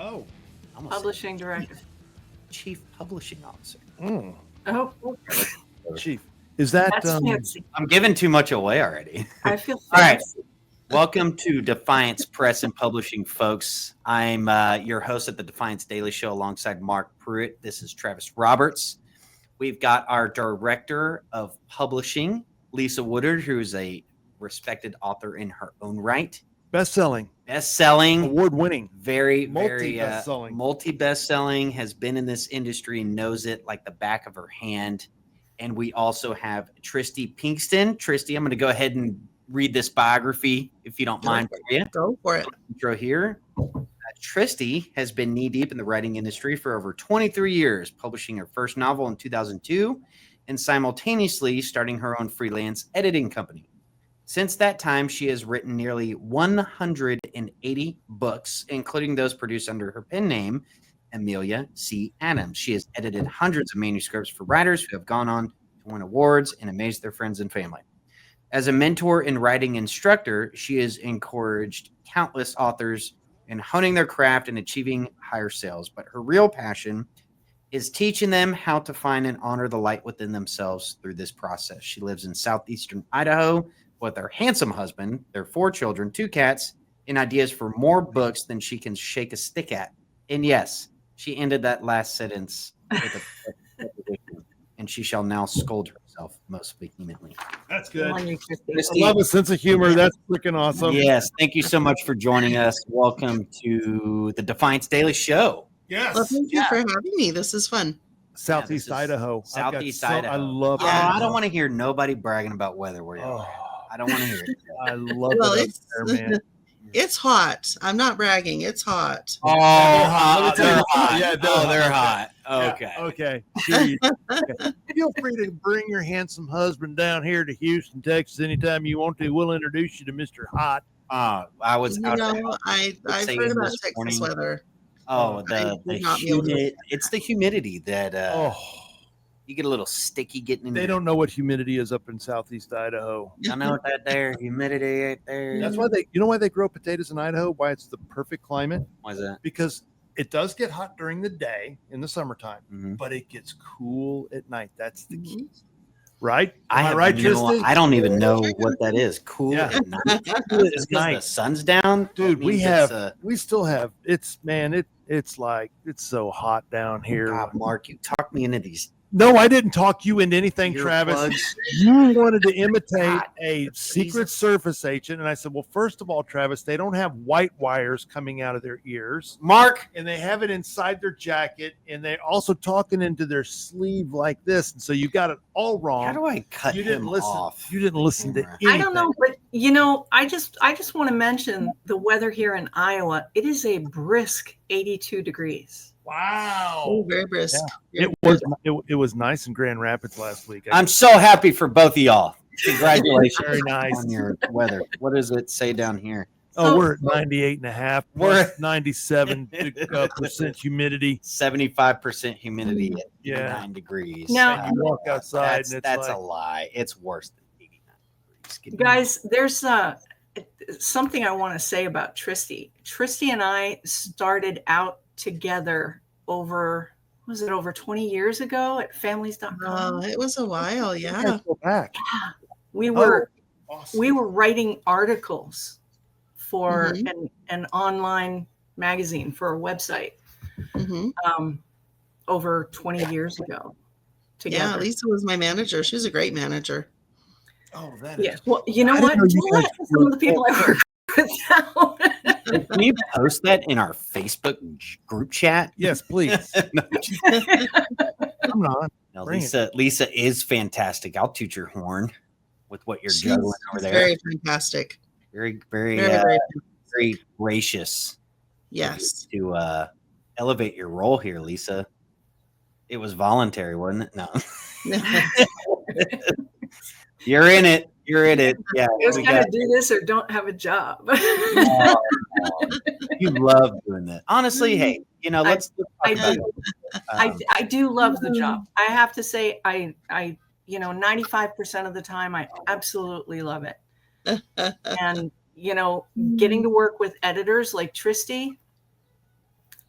Oh, Publishing director. Chief Publishing Officer. Oh, Chief. Is that that's fancy. I'm giving too much away already. I feel All right. fancy. Welcome to Defiance Press and Publishing, folks. I'm your host at the Defiance Daily Show alongside Mark Pruitt. This is Travis Roberts. We've got our director of publishing, Lisa Woodard, who is a respected author in her own right. best-selling, Multi award-winning, best-selling, multi-best-selling, has been in this industry and knows it like the back of her hand. And we also have Tristi Pinkston. Tristi, I'm going to go ahead and read this biography, if you don't mind. Go for it. Intro here. Tristi has been knee-deep in the writing industry for over 23 years, publishing her first novel in 2002 and simultaneously starting her own freelance editing company. Since that time, she has written nearly 180 books, including those produced under her pen name, Amelia C. She has edited hundreds of manuscripts for writers who have gone on to win awards and amaze their friends and family. As a mentor and writing instructor, she has encouraged countless authors in honing their craft and achieving higher sales. But her real passion is teaching them how to find and honor the light within themselves through this process. She lives in southeastern Idaho with her handsome husband, their 4 children, 2 cats, and ideas for more books than she can shake a stick at. And yes, she ended that last sentence with a and she shall now scold herself most vehemently. That's good. Come on, you Tristi. I love a sense of humor. That's freaking awesome. Yes, thank you so much for joining us. Welcome to the Defiance Daily Show. Yes. Well, thank you for having me. This is fun. Southeast Yeah, this is Idaho. Southeast Idaho. I love Oh, Yeah. I don't want to hear nobody bragging about weather where you're Oh, at. I don't want to hear it. I love Well, it up there, man. It's hot. I'm not bragging. It's hot. Oh, they're hot. Yeah, they're hot. Okay. Yeah, okay. Jeez. Okay. Feel free to bring your handsome husband down here to Houston, Texas, anytime you want to. We'll introduce you to Mr. Hot. I was You out know, I've saying heard about this Texas morning. weather. Oh, I the would not be able to- humid. It's the humidity that Oh, you get a little sticky getting in. they don't know what humidity is up in Southeast Idaho. I know that there humidity right there. That's why you know why they grow potatoes in Idaho? Why it's the perfect climate? Why is that? Because it does get hot during the day in the summertime, Mhm. but it gets cool at night. That's the Mm-hmm. key. Right? I Am have right, no, Tristi? I don't even know what that is. Cool Yeah. at night. It's Just 'cause the night. sun's down, Dude, that we means have it's we still have it's like it's so hot down here. God, Mark, you talked me into these No, I didn't talk you into anything, Travis. earplugs. You wanted to imitate God, a secret surface agent. And I said, well, first of all, Travis, they don't have white wires coming out of their ears. Mark, And they have it inside their jacket. And they're also talking into their sleeve like this. And so you got it all wrong. how do I cut You didn't him listen. off? You didn't listen to camera? anything. I don't know, but I just want to mention the weather here in Iowa. It is a brisk 82 degrees. Wow. Oh, very brisk. It was nice in Grand Rapids last week. I'm so happy for both of y'all. Congratulations Very nice. on your weather. What does it say down here? Oh, we're at 98 and a half. We're- 97% humidity. 75% humidity at Yeah. 89 degrees. Now- And you walk outside and it's that's like, a lie. It's worse than 89 degrees. Give me- Guys, there's something I want to say about Tristi. Tristi and I started out together over 20 years ago at families.com. Oh, it was a while. you Yeah. guys go back. We were Awesome. we were writing articles for Mhm. an online magazine for a website hmm over 20 years ago together. Yeah. Lisa was my manager. She was a great manager. Oh, that is. Yeah. Well, you know I what? didn't know you Tell guys that to some of the people I work with now. Can you post that in our Facebook group chat? Yes, please. Come on. No, Bring Lisa is fantastic. I'll toot your horn with what you're She's juggling over there. very fantastic. Very, Very, very. very gracious. Yes. To elevate your role here, Lisa. It was voluntary, wasn't it? No. You're in it. You're in it. Yeah. Just we kind got- of do this or don't have a job. you love doing that. Honestly, hey, let's I talk about do. it. I do love the job. I have to say, I 95% of the time, I absolutely love it. And, getting to work with editors like Tristi,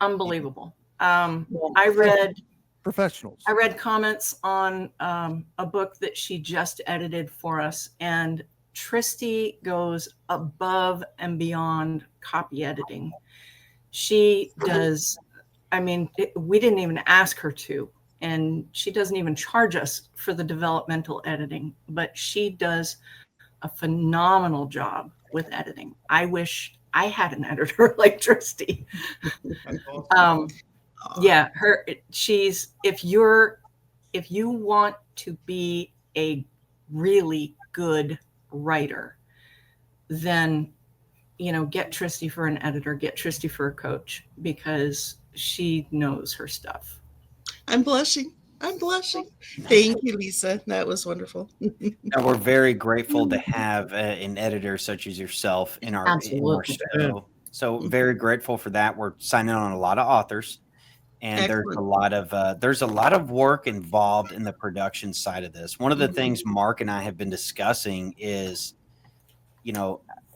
unbelievable. I read Professionals. comments on a book that she just edited for us, and Tristi goes above and beyond copy editing. She does, I mean, we didn't even ask her to, and she doesn't even charge us for the developmental editing, but she does a phenomenal job with editing. I wish I had an editor like Tristi. Yeah, if you want to be a really good writer, then get Tristi for an editor, get Tristi for a coach, because she knows her stuff. I'm blushing. Thank you, Lisa. That was wonderful. And we're very grateful to have an editor such as yourself in our show. So very grateful for that. We're signing on a lot of authors, and Excellent. there's a lot of work involved in the production side of this. One of the things Mark and I have been discussing is,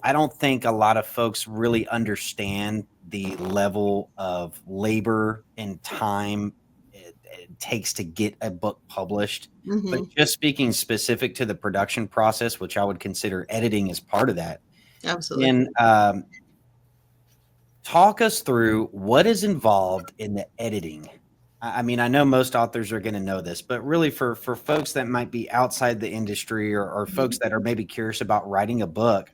I don't think a lot of folks really understand the level of labor and time it takes to get a book published. But just speaking specific to the production process, which I would consider editing as part of that. Absolutely. And talk us through what is involved in the editing. I mean, I know most authors are going to know this, but really for folks that might be outside the industry or folks that are maybe curious about writing a book,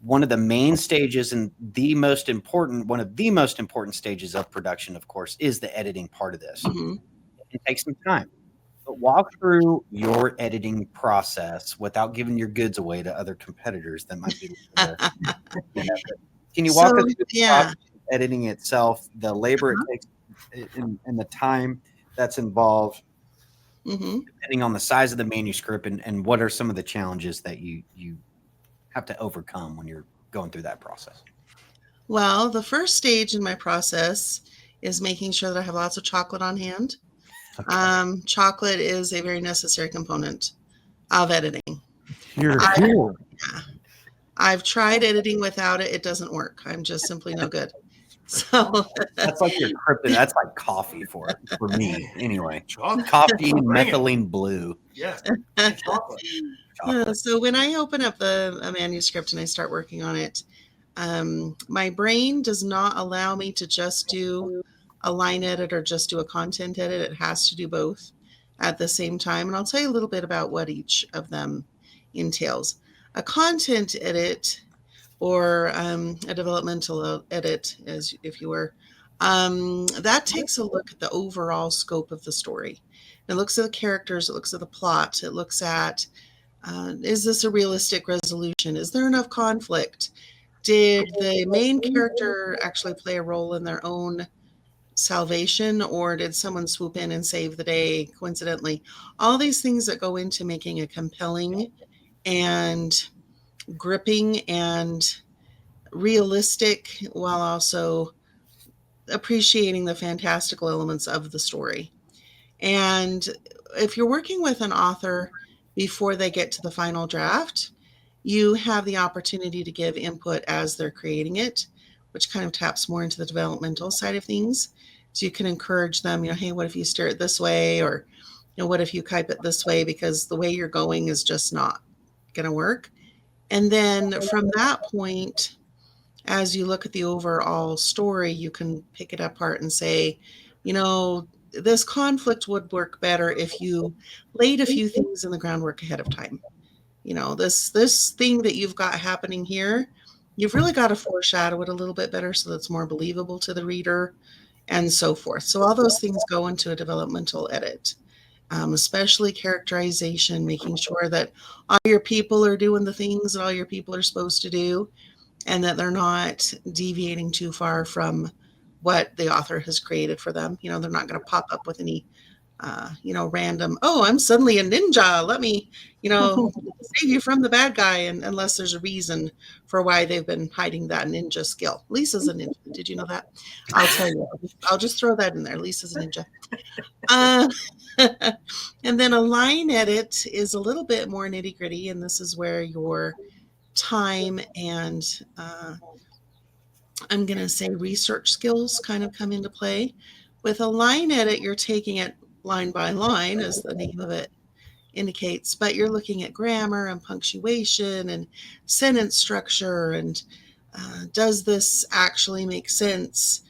one of the main stages and one of the most important stages of production, of course, is the editing part of this. It takes some time. But walk through your editing process without giving your goods away to other competitors that might be there. Can you walk us through the process of editing itself, the labor it takes, and the time that's involved, depending on the size of the manuscript, and what are some of the challenges that you have to overcome when you're going through that process? Well, the first stage in my process is making sure that I have lots of chocolate on hand. Okay. Chocolate is a very necessary component of editing. I've tried editing without it. It doesn't work. I'm just simply no good. So that's like your kryptonite. That's like coffee for me anyway. Coffee and methylene blue. Yeah. Chocolate. So when I open up a manuscript and I start working on it, my brain does not allow me to just do a line edit or just do a content edit. It has to do both at the same time. And I'll tell you a little bit about what each of them entails. A content edit, or a developmental edit, as if you were, that takes a look at the overall scope of the story. It looks at the characters, it looks at the plot, it looks at, is this a realistic resolution? Is there enough conflict? Did the main character actually play a role in their own salvation, or did someone swoop in and save the day coincidentally? All these things that go into making a compelling and gripping and realistic, while also appreciating the fantastical elements of the story. And if you're working with an author before they get to the final draft, you have the opportunity to give input as they're creating it, which kind of taps more into the developmental side of things. So you can encourage them, hey, what if you steer it this way? Or, what if you type it this way? Because the way you're going is just not going to work. And then from that point, as you look at the overall story, you can pick it apart and say, this conflict would work better if you laid a few things in the groundwork ahead of time. This thing that you've got happening here, you've really got to foreshadow it a little bit better so that it's more believable to the reader, and so forth. So all those things go into a developmental edit, especially characterization, making sure that all your people are doing the things that all your people are supposed to do, and that they're not deviating too far from what the author has created for them. They're not going to pop up with any, random, I'm suddenly a ninja. Let me, save you from the bad guy. And unless there's a reason for why they've been hiding that ninja skill. Lisa's a ninja. Did you know that? I'll tell you. I'll just throw that in there. Lisa's a ninja. And then a line edit is a little bit more nitty gritty. And this is where your time and I'm going to say research skills kind of come into play. With a line edit, you're taking it line by line, as the name of it indicates, but you're looking at grammar and punctuation and sentence structure and does this actually make sense?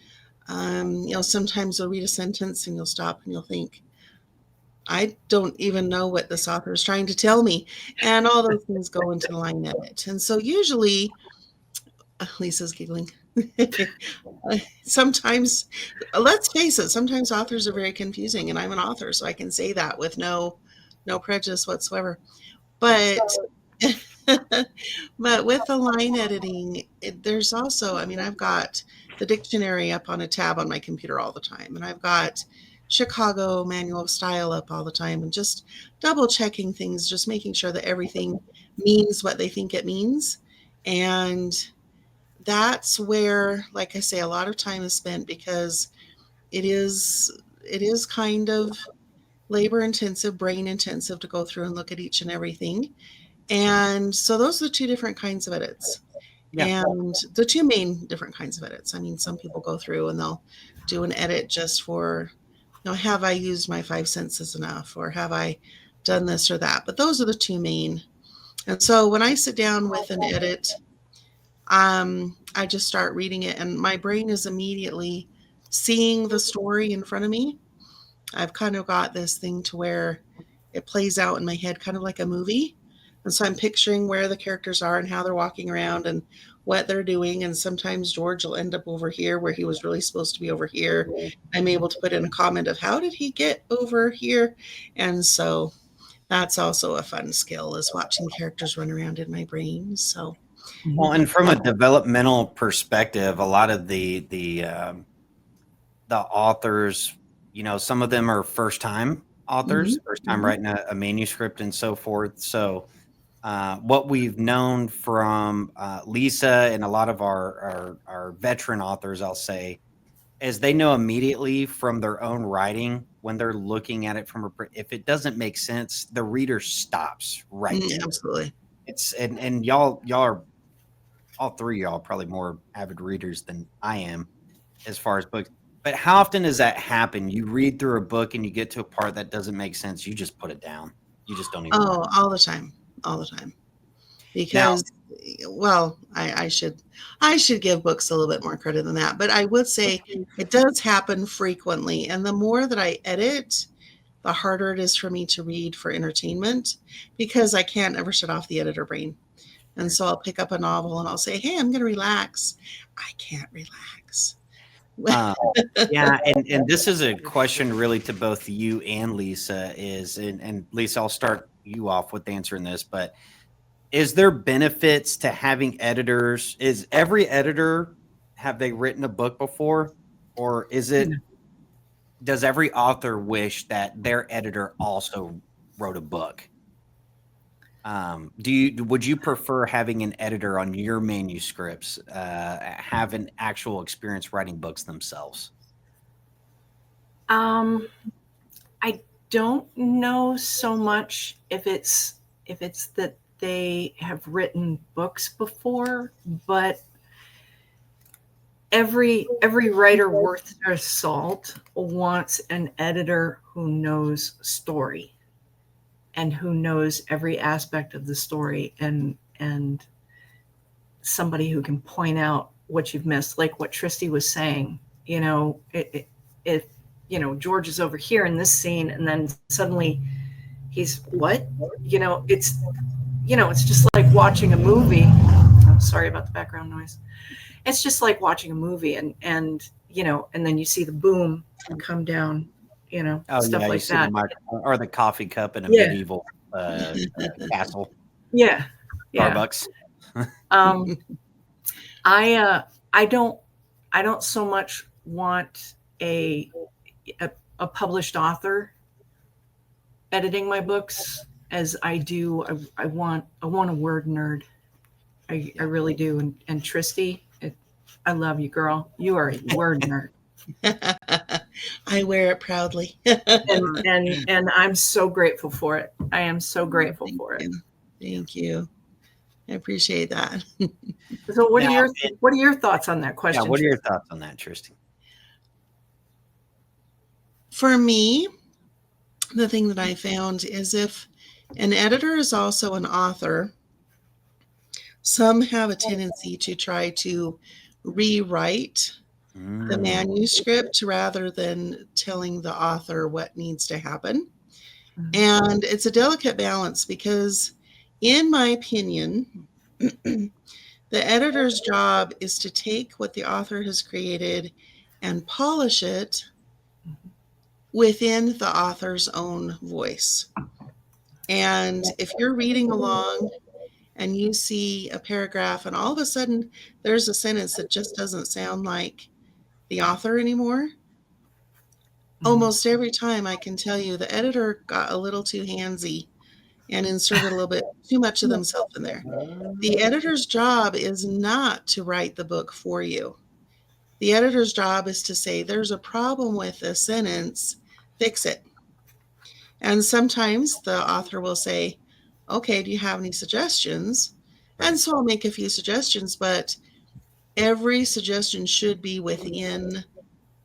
Sometimes you'll read a sentence and you'll stop and you'll think, I don't even know what this author is trying to tell me. And all those things go into line edit. And so usually, Lisa's giggling. Sometimes, let's face it, sometimes authors are very confusing, and I'm an author, so I can say that with no prejudice whatsoever. But but with the line editing, there's also, I've got the dictionary up on a tab on my computer all the time, and I've got Chicago Manual of Style up all the time, and just double checking things, just making sure that everything means what they think it means. And that's where, like I say, a lot of time is spent, because it is kind of labor intensive, brain intensive to go through and look at each and everything. And so those are the two different kinds of edits. Yeah. And the two main different kinds of edits. Some people go through and they'll do an edit just for, have I used my 5 senses enough, or have I done this or that? But those are the two main. And so when I sit down with an edit, I just start reading it, and my brain is immediately seeing the story in front of me. I've kind of got this thing to where it plays out in my head kind of like a movie. And so I'm picturing where the characters are and how they're walking around and what they're doing. And sometimes George will end up over here where he was really supposed to be over here. I'm able to put in a comment of, how did he get over here? And so that's also a fun skill, is watching characters run around in my brain. So, well, and from a developmental perspective, a lot of the authors, some of them are first time authors, first time writing a manuscript and so forth. So what we've known from Lisa and a lot of our veteran authors, I'll say, is they know immediately from their own writing, when they're looking at it if it doesn't make sense, the reader stops right there. Absolutely. It's and y'all are, all three of y'all, probably more avid readers than I am as far as books. But how often does that happen? You read through a book and you get to a part that doesn't make sense, you just put it down. You just don't even. Oh, all the time. Because, I should give books a little bit more credit than that. But I would say it does happen frequently. And the more that I edit, the harder it is for me to read for entertainment, because I can't ever shut off the editor brain. And so I'll pick up a novel and I'll say, hey, I'm going to relax. I can't relax. Yeah. And this is a question really to both you and Lisa and Lisa, I'll start you off with answering this, but is there benefits to having editors? Is every editor, have they written a book before? Or does every author wish that their editor also wrote a book? Would you prefer having an editor on your manuscripts, have an actual experience writing books themselves? I don't know so much if it's that they have written books before, but every writer worth their salt wants an editor who knows story and who knows every aspect of the story, and somebody who can point out what you've missed, like what Tristi was saying. If George is over here in this scene, and then suddenly he's what? It's just like watching a movie. I'm sorry about the background noise. It's just like watching a movie, and then you see the boom come down. Stuff like that, or the coffee cup in a medieval castle. Yeah, Starbucks. I don't so much want a published author editing my books as I do. I want a word nerd. I really do. And Tristi, I love you, girl. You are a word nerd. I wear it proudly. and I'm so grateful for it. I am so grateful for it. Thank you. I appreciate that. So what are your thoughts on that question? Yeah, what are your thoughts on that, Tristi? For me, the thing that I found is if an editor is also an author, some have a tendency to try to rewrite the manuscript rather than telling the author what needs to happen. And it's a delicate balance because, in my opinion, the editor's job is to take what the author has created and polish it within the author's own voice. And if you're reading along and you see a paragraph and all of a sudden there's a sentence that just doesn't sound like the author anymore, almost every time I can tell you the editor got a little too handsy and inserted a little bit too much of themselves in there. The editor's job is not to write the book for you. The editor's job is to say, there's a problem with this sentence, fix it. And sometimes the author will say, okay, do you have any suggestions? And so I'll make a few suggestions, but every suggestion should be within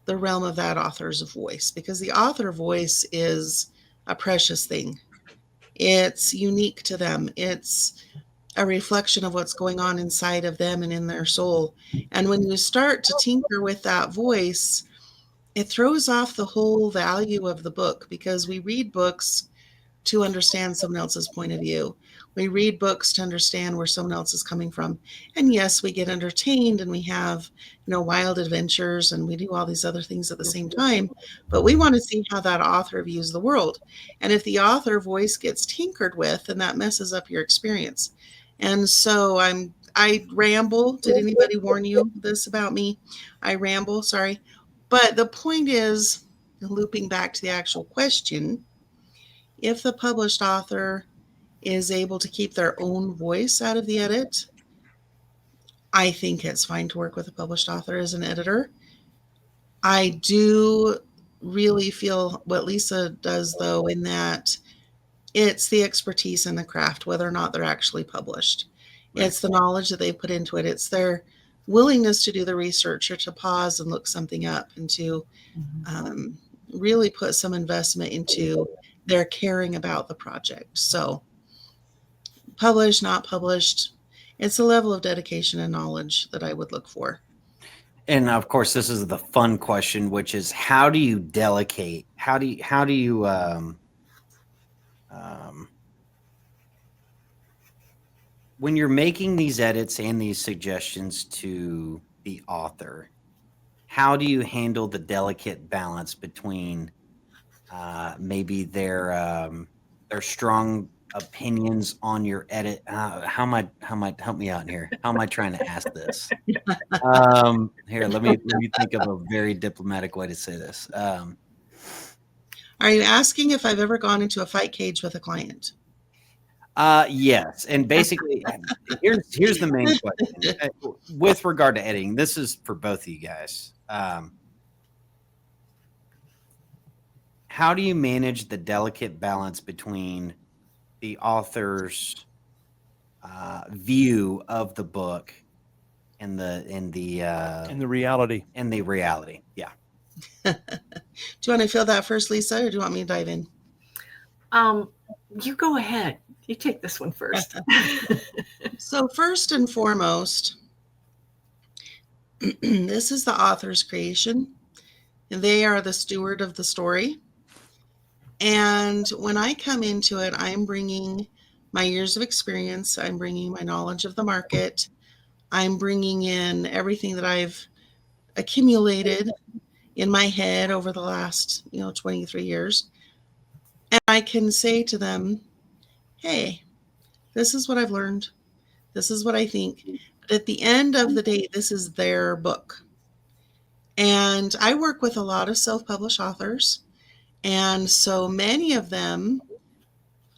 the realm of that author's voice, because the author voice is a precious thing. It's unique to them. It's a reflection of what's going on inside of them and in their soul. And when you start to tinker with that voice, it throws off the whole value of the book, because we read books to understand someone else's point of view. We read books to understand where someone else is coming from. And yes, we get entertained and we have, wild adventures and we do all these other things at the same time, but we want to see how that author views the world. And if the author voice gets tinkered with, then that messes up your experience. And so I ramble. Did anybody warn you this about me? I ramble, sorry. But the point is, looping back to the actual question, if the published author is able to keep their own voice out of the edit, I think it's fine to work with a published author as an editor. I do really feel what Lisa does, though, in that it's the expertise in the craft, whether or not they're actually published. Right. It's the knowledge that they put into it. It's their willingness to do the research or to pause and look something up and to really put some investment into their caring about the project. So published, not published, it's a level of dedication and knowledge that I would look for. And of course, this is the fun question, which is, how do you delegate? How do you when you're making these edits and these suggestions to the author, how do you handle the delicate balance between maybe their strong opinions on your edit? How might help me out here? How am I trying to ask this? Here, let me think of a very diplomatic way to say this. Are you asking if I've ever gone into a fight cage with a client? Yes. And basically, here's the main question. With regard to editing, this is for both of you guys. How do you manage the delicate balance between the author's view of the book and the reality? And the reality, yeah. Do you want to fill that first, Lisa, or do you want me to dive in? You go ahead. You take this one first. So first and foremost, this is the author's creation. They are the steward of the story. And when I come into it, I'm bringing my years of experience. I'm bringing my knowledge of the market. I'm bringing in everything that I've accumulated in my head over the last, 23 years. And I can say to them, hey, this is what I've learned. This is what I think. But at the end of the day, this is their book. And I work with a lot of self-published authors. And so many of them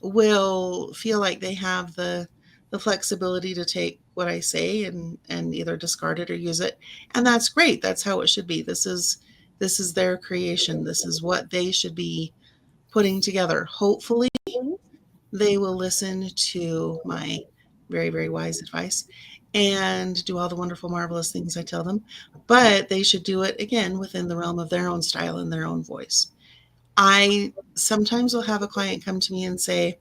will feel like they have the flexibility to take what I say and either discard it or use it. And that's great. That's how it should be. This is their creation. This is what they should be putting together. Hopefully, they will listen to my very, very wise advice, and do all the wonderful, marvelous things I tell them. But they should do it, again, within the realm of their own style and their own voice. I sometimes will have a client come to me and say,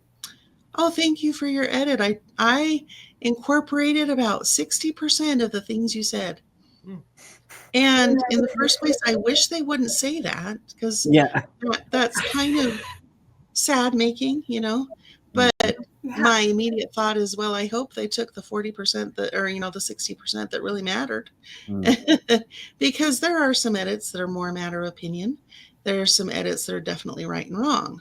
oh, thank you for your edit. I incorporated about 60% of the things you said. And in the first place, I wish they wouldn't say that, because that's kind of sad making, but my immediate thought is, well, I hope they took the 40% that, or, the 60% that really mattered. Because there are some edits that are more a matter of opinion. There are some edits that are definitely right and wrong.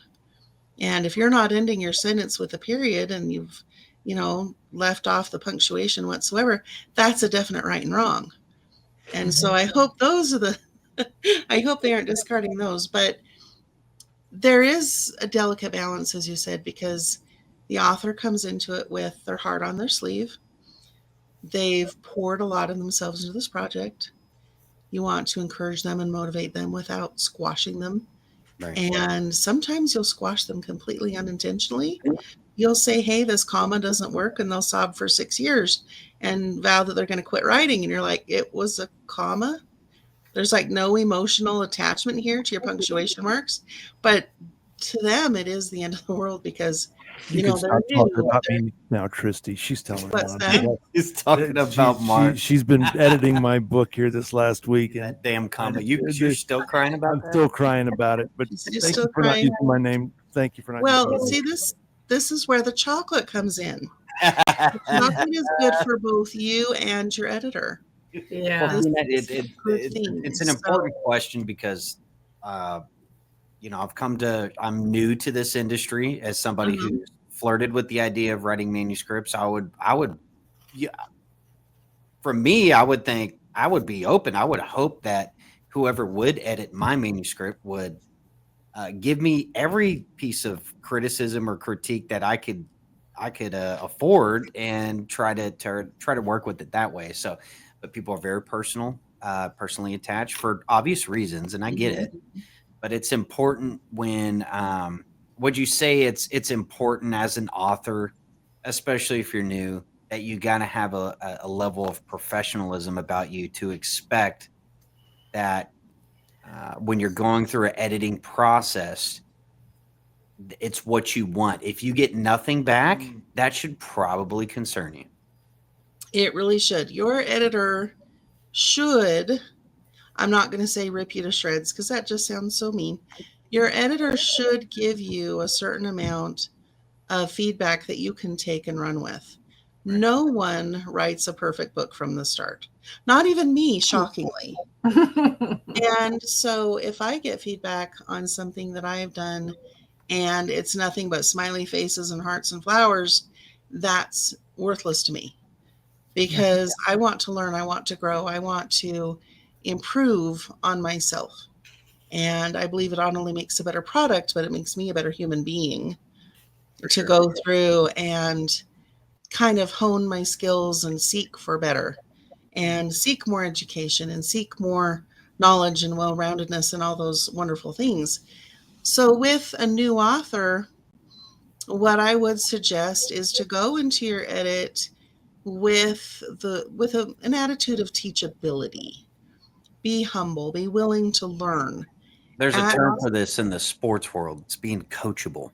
And if you're not ending your sentence with a period and you've, left off the punctuation whatsoever, that's a definite right and wrong. And so I hope those are I hope they aren't discarding those, but there is a delicate balance, as you said, because the author comes into it with their heart on their sleeve. They've poured a lot of themselves into this project. You want to encourage them and motivate them without squashing them. Right. And sometimes you'll squash them completely unintentionally. You'll say, hey, this comma doesn't work, and they'll sob for 6 years and vow that they're going to quit writing. And you're like, it was a comma? There's like no emotional attachment here to your punctuation marks. But to them, it is the end of the world, because you can stop talking about me now, Tristi. She's telling What's me that? He's talking about Mark. She's been editing my book here this last week. That damn comma. You're still crying about that? I'm still crying about it. But You're thank still you for not crying? using my name. Thank you for not Well, using my name. see, this is where the chocolate comes in. Chocolate is good for both you and your editor. Yeah. Well, it's an important question, because I'm new to this industry as somebody who's flirted with the idea of writing manuscripts. For me, I would think I would be open. I would hope that whoever would edit my manuscript would give me every piece of criticism or critique that I could afford, and try to work with it that way. So, but people are very personally attached for obvious reasons, and I get it. But it's important when would you say it's important as an author, especially if you're new, that you got to have a level of professionalism about you to expect that when you're going through an editing process, it's what you want. If you get nothing back, that should probably concern you. It really should. Your editor should, I'm not going to say rip you to shreds, because that just sounds so mean. Your editor should give you a certain amount of feedback that you can take and run with. No one writes a perfect book from the start. Not even me, shockingly. And so if I get feedback on something that I have done and it's nothing but smiley faces and hearts and flowers, that's worthless to me, because I want to learn, I want to grow, I want to improve on myself. And I believe it not only makes a better product, but it makes me a better human being to go through and kind of hone my skills and seek for better, and seek more education, and seek more knowledge and well-roundedness and all those wonderful things. So with a new author, what I would suggest is to go into your edit with an attitude of teachability. Be humble, be willing to learn. There's a term for this in the sports world. It's being coachable.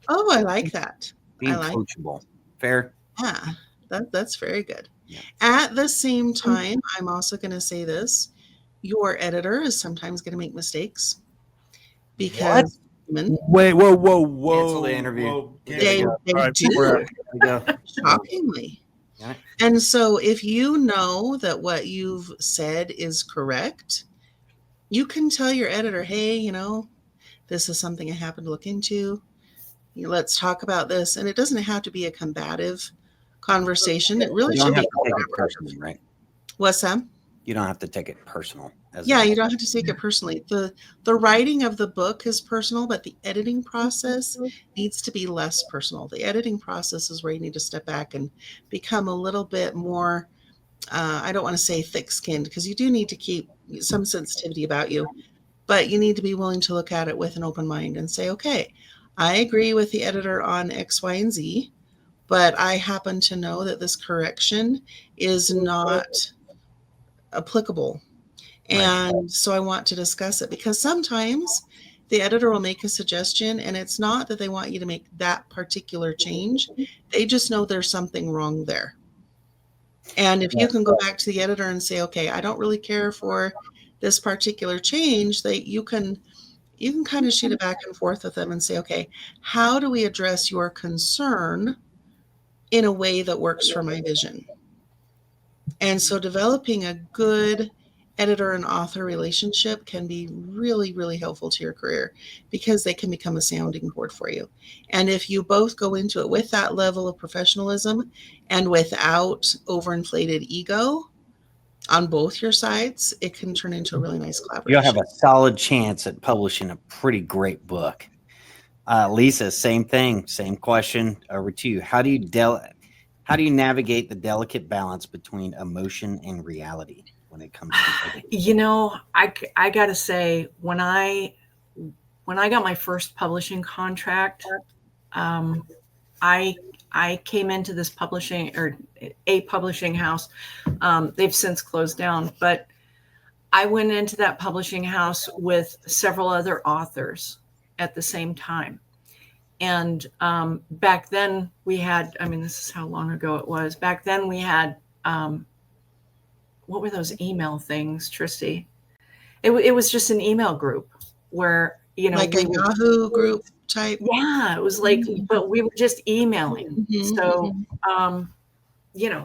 Oh, I like that. Being coachable. Fair? Yeah, that's very good. Yeah. At the same time, I'm also going to say this. Your editor is sometimes going to make mistakes, because wait, whoa. Cancel the interview. They do. Shockingly. Yeah. And so if you know that what you've said is correct, you can tell your editor, hey, this is something I happen to look into. Let's talk about this. And it doesn't have to be a combative conversation. It really should be. You don't have to take it personally, right? What's that? You don't have to take it personal. You don't have to take it personally. The writing of the book is personal, but the editing process needs to be less personal. The editing process is where you need to step back and become a little bit more, I don't want to say thick-skinned, because you do need to keep some sensitivity about you, but you need to be willing to look at it with an open mind and say, okay, I agree with the editor on X, Y, and Z, but I happen to know that this correction is not applicable. And so I want to discuss it, because sometimes the editor will make a suggestion and it's not that they want you to make that particular change. They just know there's something wrong there. And if you can go back to the editor and say, okay, I don't really care for this particular change, that you can kind of shoot it back and forth with them and say, okay, how do we address your concern in a way that works for my vision? And so developing a good editor and author relationship can be really, really helpful to your career, because they can become a sounding board for you. And if you both go into it with that level of professionalism and without overinflated ego on both your sides, it can turn into a really nice collaboration. You'll have a solid chance at publishing a pretty great book. Lisa, same thing, same question over to you. How do you navigate the delicate balance between emotion and reality when it comes to editing? I gotta say, when I got my first publishing contract, I came into this publishing house. They've since closed down, but I went into that publishing house with several other authors at the same time. And back then we had, this is how long ago it was. Back then we had, what were those email things, Tristi? It was just an email group where, like a Yahoo group type. Yeah, it was like, but we were just emailing. So,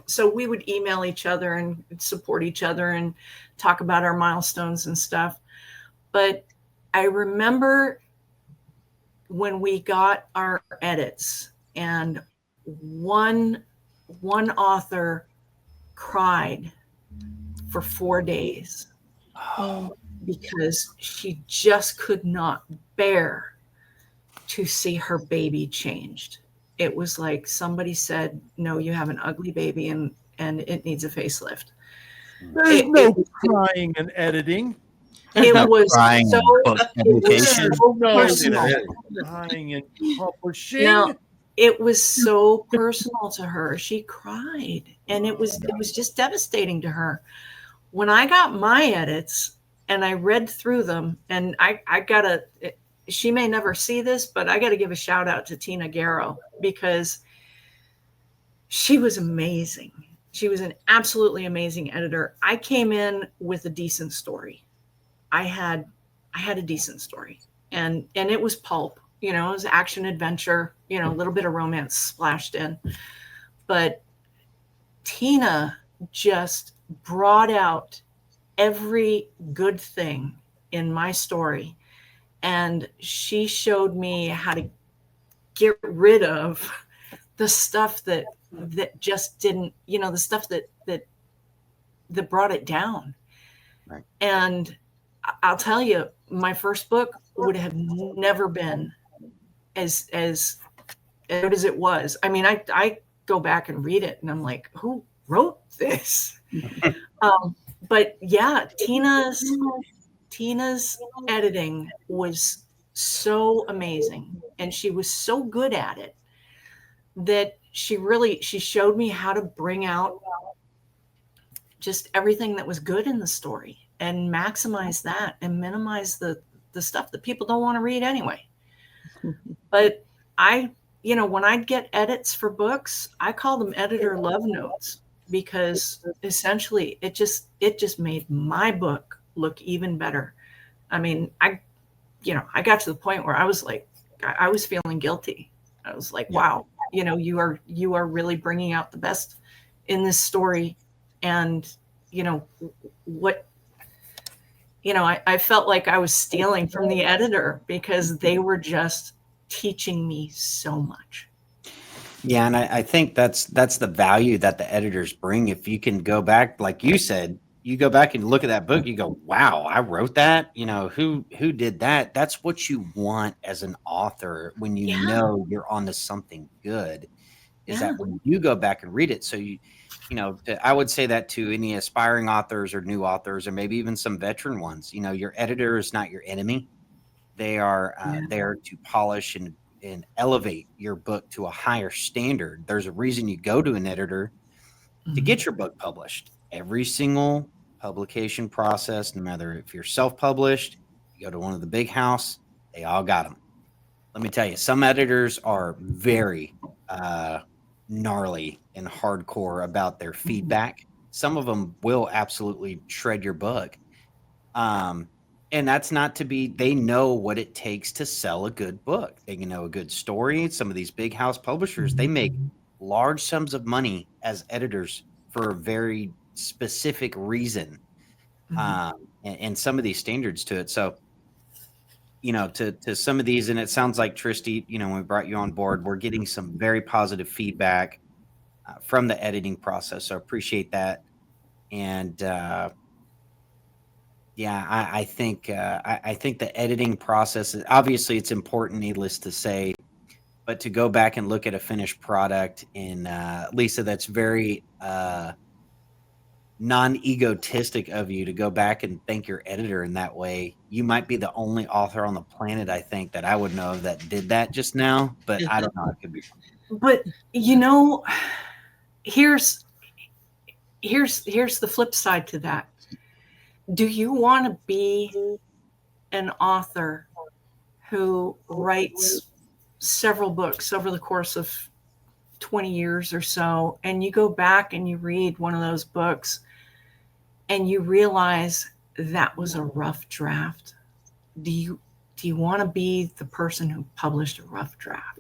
so we would email each other and support each other and talk about our milestones and stuff. But I remember when we got our edits, and one author cried for 4 days because she just could not bear to see her baby changed. It was like somebody said, no, you have an ugly baby and it needs a facelift. There's no crying and editing. It was so personal. Crying and publishing. Now, it was so personal to her. She cried, and it was just devastating to her. When I got my edits and I read through them, and she may never see this, but I got to give a shout out to Tina Garrow, because she was amazing. She was an absolutely amazing editor. I came in with a decent story. I had a decent story, and it was pulp, it was action adventure, a little bit of romance splashed in, but Tina just brought out every good thing in my story. And she showed me how to get rid of the stuff that just didn't, the stuff that brought it down. Right. And I'll tell you, my first book would have never been as good as it was. I go back and read it and I'm like, who wrote this? But yeah, Tina's editing was so amazing, and she was so good at it that she showed me how to bring out just everything that was good in the story and maximize that and minimize the stuff that people don't want to read anyway. But when I'd get edits for books, I call them editor love notes, because essentially it just made my book look even better. I got to the point where I was like, I was feeling guilty. I was like, wow, you are really bringing out the best in this story. And, I felt like I was stealing from the editor, because they were just teaching me so much. Yeah. And I think that's the value that the editors bring. If you can go back, like you said, you go back and look at that book, you go, wow, I wrote that. Who did that? That's what you want as an author when you know you're onto something good, is that when you go back and read it. So I would say that to any aspiring authors or new authors, or maybe even some veteran ones. Your editor is not your enemy. They are there to polish and elevate your book to a higher standard, there's a reason you go to an editor to get your book published. Every single publication process, no matter if you're self-published, you go to one of the big house, they all got them. Let me tell you, some editors are very gnarly and hardcore about their feedback. Some of them will absolutely shred your book. And that's not to be, they know what it takes to sell a good book. They can know a good story. Some of these big house publishers, they make large sums of money as editors for a very specific reason. And some of these standards to it. So, to some of these, and it sounds like Tristi, when we brought you on board, we're getting some very positive feedback from the editing process. So I appreciate that. And, I think the editing process, obviously it's important, needless to say, but to go back and look at a finished product in Lisa, that's very non-egotistic of you to go back and thank your editor in that way. You might be the only author on the planet, I think, that I would know of that did that just now, but I don't know. It could be. But here's the flip side to that. Do you want to be an author who writes several books over the course of 20 years or so, and you go back and you read one of those books and you realize that was a rough draft? Do you want to be the person who published a rough draft?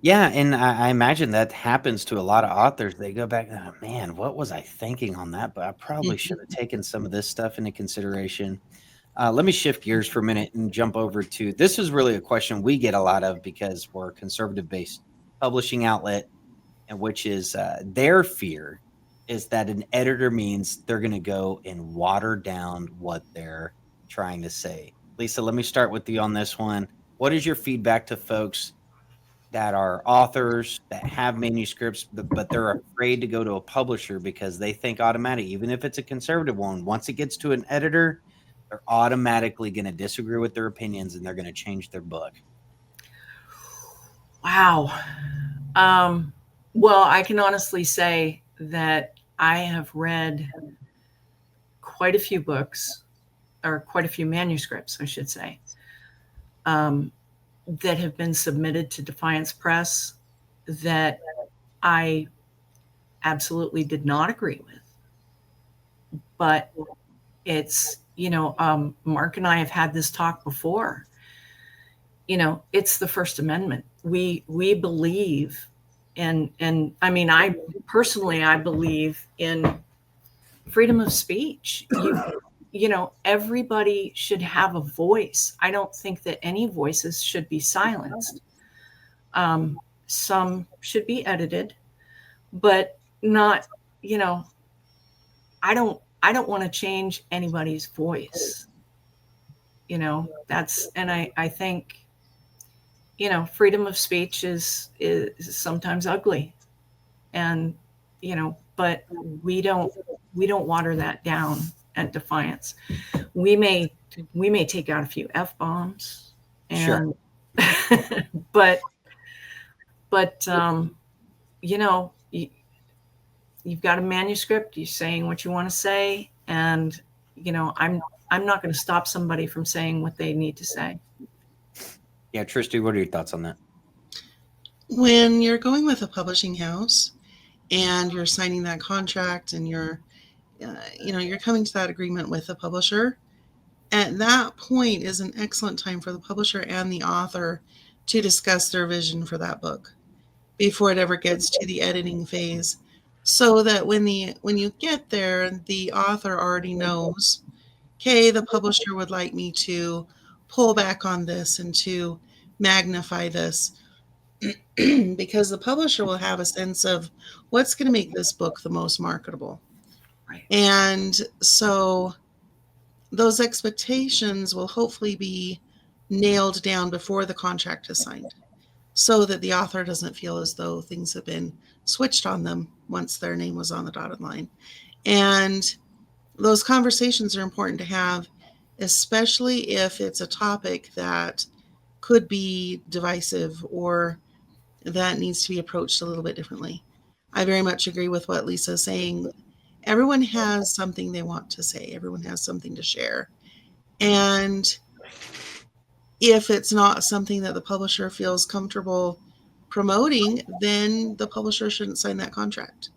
Yeah, and I imagine that happens to a lot of authors. They go back, oh, man, what was I thinking on that? But I probably should have taken some of this stuff into consideration. Let me shift gears for a minute and jump over to, this is really a question we get a lot of because we're a conservative-based publishing outlet, and which is their fear is that an editor means they're going to go and water down what they're trying to say. Lisa, let me start with you on this one. What is your feedback to folks that are authors that have manuscripts, but they're afraid to go to a publisher because they think automatically, even if it's a conservative one, once it gets to an editor, they're automatically going to disagree with their opinions and they're going to change their book? Wow. Well, I can honestly say that I have read quite a few books, or quite a few manuscripts, I should say, that have been submitted to Defiance Press that I absolutely did not agree with. But it's, Mark and I have had this talk before. It's the First Amendment. We believe in, and I mean, I believe in freedom of speech. Everybody should have a voice. I don't think that any voices should be silenced. Some should be edited, but not, I don't want to change anybody's voice. And I think, freedom of speech is sometimes ugly, and, but we don't water that down at Defiance. We may take out a few F-bombs, and sure. but you've got a manuscript, you're saying what you want to say, and I'm not going to stop somebody from saying what they need to say. Yeah, Tristi, what are your thoughts on that? When you're going with a publishing house and you're signing that contract and you're coming to that agreement with the publisher, at that point is an excellent time for the publisher and the author to discuss their vision for that book before it ever gets to the editing phase, so that when you get there, the author already knows, okay, the publisher would like me to pull back on this and to magnify this, because the publisher will have a sense of what's going to make this book the most marketable. Right. And so those expectations will hopefully be nailed down before the contract is signed, so that the author doesn't feel as though things have been switched on them once their name was on the dotted line. And those conversations are important to have, especially if it's a topic that could be divisive or that needs to be approached a little bit differently. I very much agree with what Lisa's saying. Everyone has something they want to say. Everyone has something to share. And if it's not something that the publisher feels comfortable promoting, then the publisher shouldn't sign that contract.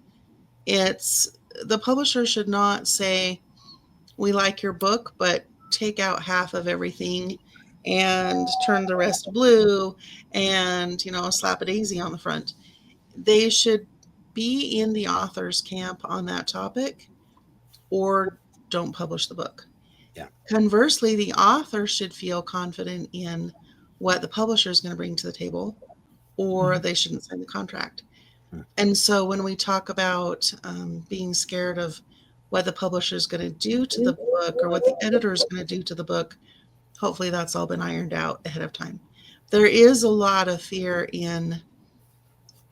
The publisher should not say, we like your book, but take out half of everything and turn the rest blue and, slap a daisy on the front. They should be in the author's camp on that topic or don't publish the book. Yeah. Conversely, the author should feel confident in what the publisher is going to bring to the table, or they shouldn't sign the contract. And so when we talk about being scared of what the publisher is going to do to the book or what the editor is going to do to the book, hopefully that's all been ironed out ahead of time. There is a lot of fear in,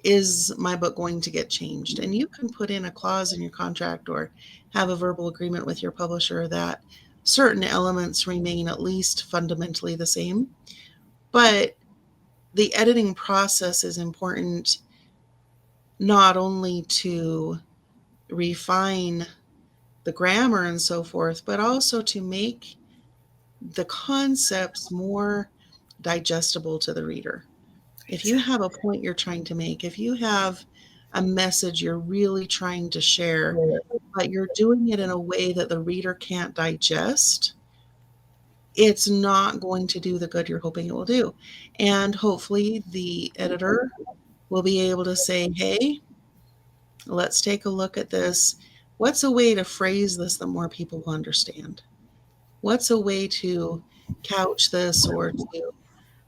is my book going to get changed? And you can put in a clause in your contract or have a verbal agreement with your publisher that certain elements remain at least fundamentally the same. But the editing process is important not only to refine the grammar and so forth, but also to make the concepts more digestible to the reader. If you have a point you're trying to make, if you have a message you're really trying to share, but you're doing it in a way that the reader can't digest, it's not going to do the good you're hoping it will do. And hopefully the editor will be able to say, hey, let's take a look at this. What's a way to phrase this that more people will understand? What's a way to couch this or to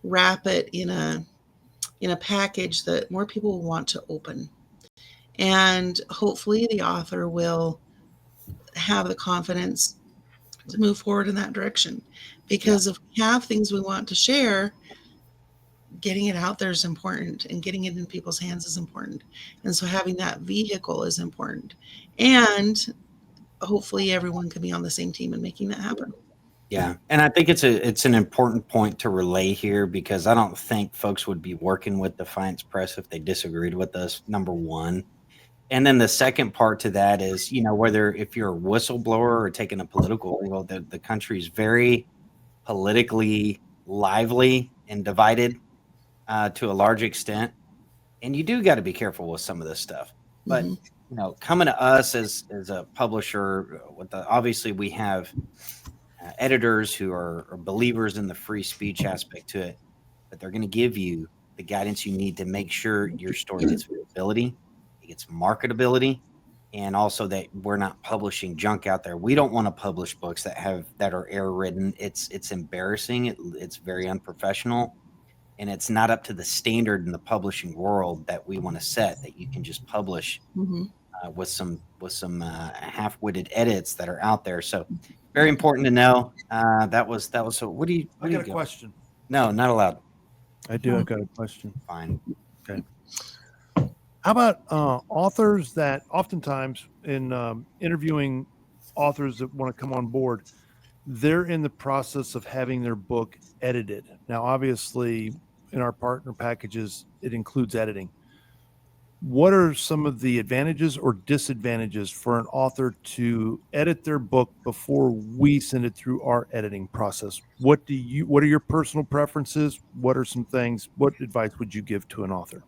wrap it in a package that more people will want to open? And hopefully the author will have the confidence to move forward in that direction. Because if we have things we want to share, getting it out there is important, and getting it in people's hands is important. And so having that vehicle is important. And hopefully everyone can be on the same team in making that happen. Yeah. And I think it's an important point to relay here, because I don't think folks would be working with Defiance Press if they disagreed with us, number one. And then the second part to that is, whether if you're a whistleblower or taking a political angle, the country's very politically lively and divided to a large extent. And you do got to be careful with some of this stuff. But, coming to us as a publisher, obviously we have editors who are believers in the free speech aspect to it, but they're going to give you the guidance you need to make sure your story gets visibility, it gets marketability, and also that we're not publishing junk out there. We don't want to publish books that are error ridden. It's embarrassing. It's very unprofessional, and it's not up to the standard in the publishing world that we want to set, that you can just publish with some half-witted edits that are out there. So very important to know. That was so. What do you? I got a question. No, not allowed. I do. I've got a question. Fine. Okay. How about authors that oftentimes in interviewing authors that want to come on board, they're in the process of having their book edited. Now, obviously, in our partner packages, it includes editing. What are some of the advantages or disadvantages for an author to edit their book before we send it through our editing process? What are your personal preferences? What are some things? What advice would you give to an author?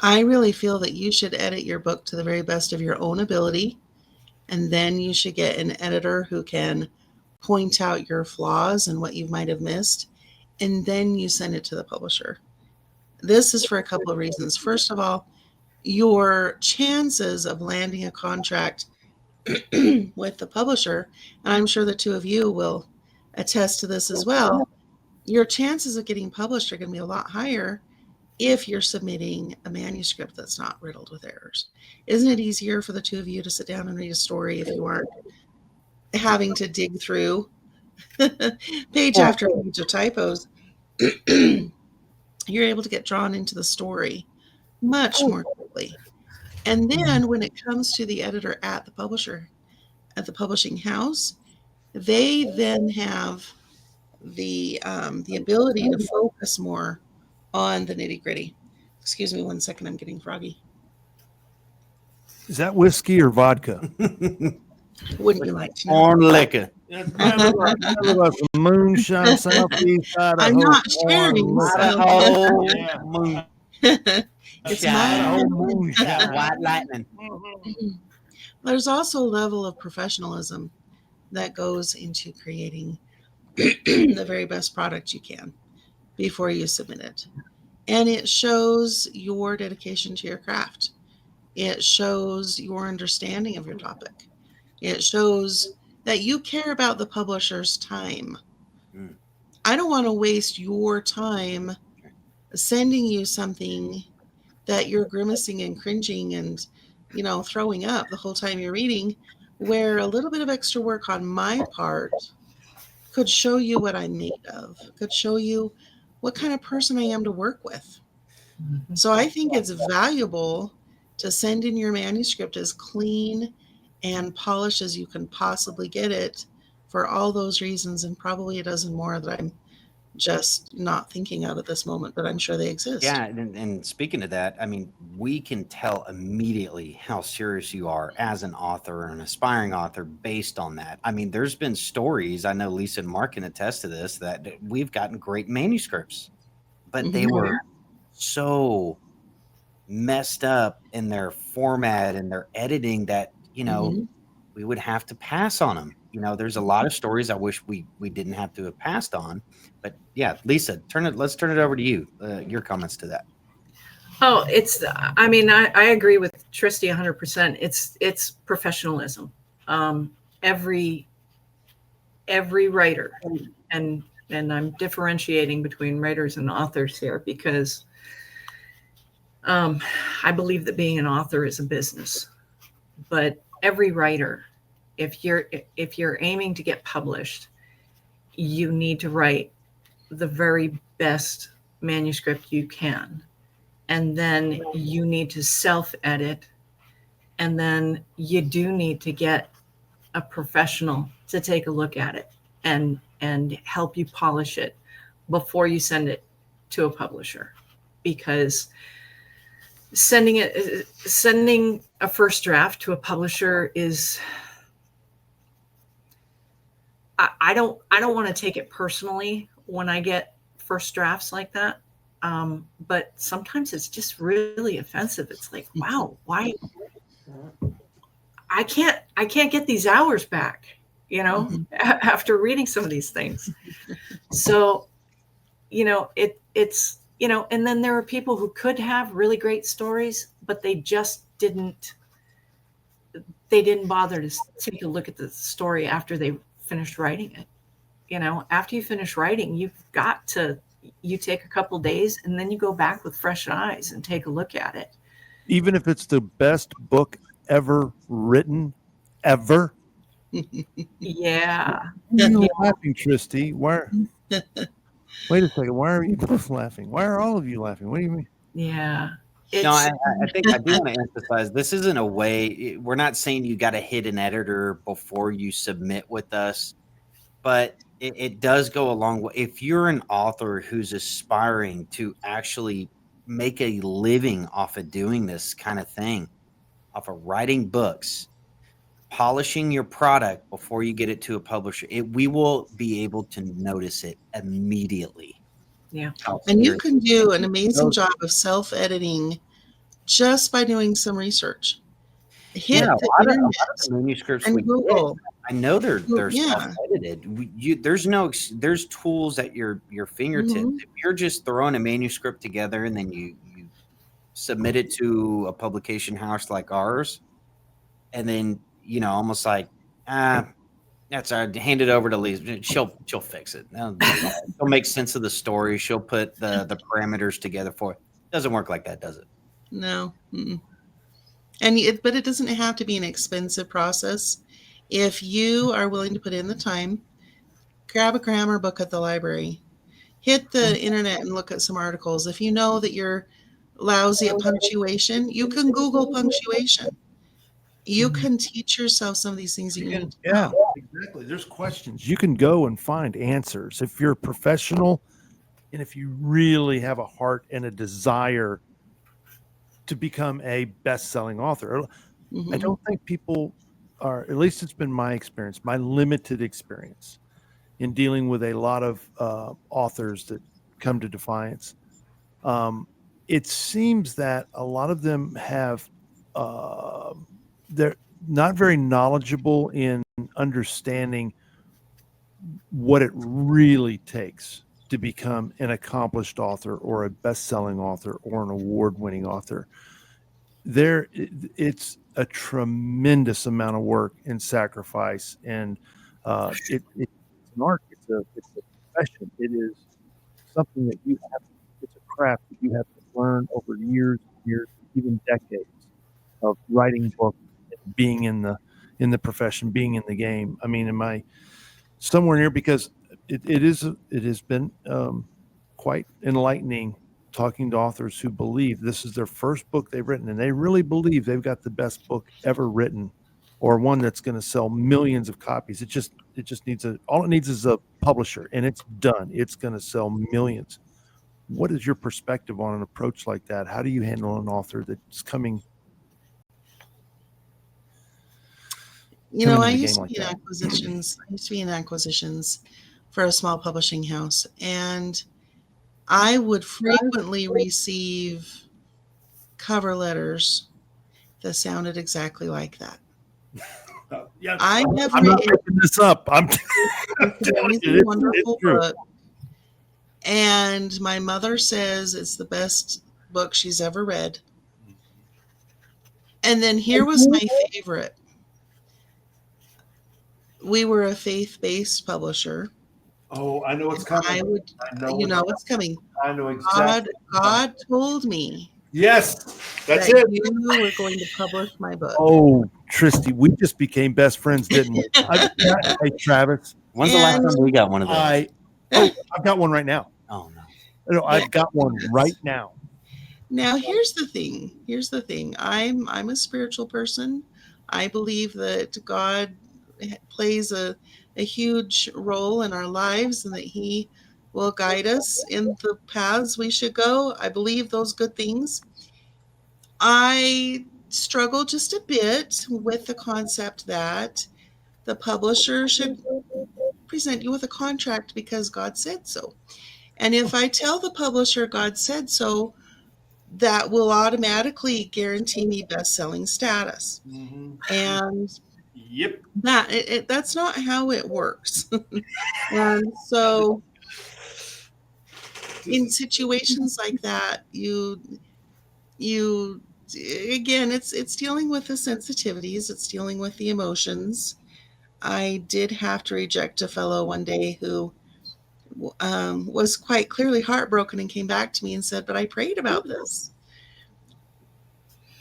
I really feel that you should edit your book to the very best of your own ability, and then you should get an editor who can point out your flaws and what you might have missed, and then you send it to the publisher. This is for a couple of reasons. First of all, your chances of landing a contract with the publisher, and I'm sure the two of you will attest to this as well, your chances of getting published are going to be a lot higher if you're submitting a manuscript that's not riddled with errors. Isn't it easier for the two of you to sit down and read a story if you aren't having to dig through page after page of typos? You're able to get drawn into the story much more quickly. And then when it comes to the editor at the publisher, at the publishing house, they then have the ability to focus more on the nitty gritty. Excuse me 1 second, I'm getting froggy. Is that whiskey or vodka? Wouldn't you like to know? Corn liquor. Some moonshine, southeast Idaho. I'm not corn sharing. liquor. So. Idaho Yeah. moon. It's Idaho mine. moonshine. White lightning. There's also a level of professionalism that goes into creating the very best product you can before you submit it. And it shows your dedication to your craft. It shows your understanding of your topic. It shows that you care about the publisher's time. Mm. I don't want to waste your time sending you something that you're grimacing and cringing and, throwing up the whole time you're reading, where a little bit of extra work on my part could show you what I'm made of, could show you what kind of person I am to work with. So I think it's valuable to send in your manuscript as clean and polished as you can possibly get it for all those reasons, and probably a dozen more that I'm just not thinking of at this moment, but I'm sure they exist. Yeah, and speaking of that, I mean, we can tell immediately how serious you are as an author or an aspiring author based on that. I mean, there's been stories, I know Lisa and Mark can attest to this, that we've gotten great manuscripts, but they were so messed up in their format and their editing that, we would have to pass on them. There's a lot of stories I wish we didn't have to have passed on. But yeah, Lisa, let's turn it over to you. Your comments to that. Oh, I agree with Tristi 100%. It's professionalism. Every writer, and I'm differentiating between writers and authors here because I believe that being an author is a business. But every writer, if you're aiming to get published, you need to write the very best manuscript you can. And then you need to self-edit. And then you do need to get a professional to take a look at it and help you polish it before you send it to a publisher. Because sending a first draft to a publisher is, I don't want to take it personally when I get first drafts like that. But sometimes it's just really offensive. It's like, wow, why? I can't get these hours back, after reading some of these things. So, it's, and then there are people who could have really great stories, but they just didn't bother to take a look at the story after they finished writing it. After you finish writing, you take a couple days and then you go back with fresh eyes and take a look at it. Even if it's the best book ever written, ever. Yeah. Why are you laughing, Tristi? Wait a second. Why are you both laughing? Why are all of you laughing? What do you mean? Yeah. No, I think I do want to emphasize this isn't a way. We're not saying you got to hit an editor before you submit with us, but it does go a long way. If you're an author who's aspiring to actually make a living off of doing this kind of thing, off of writing books, polishing your product before you get it to a publisher, we will be able to notice it immediately. Yeah. And you can do an amazing job of self-editing just by doing some research. Hit the internet manuscripts and Google. I know they're Yeah. self-edited. There's tools at your fingertips. If you're just throwing a manuscript together and then you submit it to a publication house like ours, and then almost like that's all right, hand it over to Lisa. She'll fix it. She'll make sense of the story. She'll put the parameters together for it. Doesn't work like that, does it? No. Mm-mm. But it doesn't have to be an expensive process. If you are willing to put in the time, grab a grammar book at the library, hit the internet and look at some articles. If you know that you're lousy at punctuation, you can Google punctuation. You can teach yourself some of these things that you need to know. Exactly. There's questions. You can go and find answers if you're a professional and if you really have a heart and a desire to become a best-selling author. I Mhm. don't think people are, at least it's been my experience, my limited experience in dealing with a lot of authors that come to Defiance. It seems that a lot of them have, they're not very knowledgeable in understanding what it really takes to become an accomplished author or a best-selling author or an award-winning author. It's a tremendous amount of work and sacrifice, and it's an art. It's a profession. It is something that you have. It's a craft that you have to learn over years, even decades of writing books, and being in the profession, being in the game. I mean, am I somewhere near? Because it has been quite enlightening talking to authors who believe this is their first book they've written and they really believe they've got the best book ever written, or one that's going to sell millions of copies. It just needs all it needs is a publisher, and it's done. It's going to sell millions. What is your perspective on an approach like that? How do you handle an author that's coming You know, into I the used game to like be in that? acquisitions. I used to be in acquisitions for a small publishing house, and I would frequently receive cover letters that sounded exactly like that. Yeah, I have I'm not written making this up. I'm this telling you, amazing, it's wonderful true. book, and my mother says it's the best book she's ever read. And then here was my favorite. We were a faith-based publisher. Oh, I know what's And coming. I would, I know you know what's coming. I know exactly. God told me Yes, that's that it. you were going to publish my book. Oh, Tristi, we just became best friends, didn't we? Hey, Travis, When's the last And- time we got one of those? I've got one right now. Oh no. No, I've got one right now. Now here's the thing. Here's the thing. I'm a spiritual person. I believe that God plays a huge role in our lives and that He will guide us in the paths we should go. I believe those good things. I struggle just a bit with the concept that the publisher should present you with a contract because God said so. And if I tell the publisher God said so, that will automatically guarantee me best-selling status. And Yep. that's not how it works. And so in situations like that, you again, it's dealing with the sensitivities, it's dealing with the emotions. I did have to reject a fellow one day who was quite clearly heartbroken and came back to me and said, "But I prayed about this."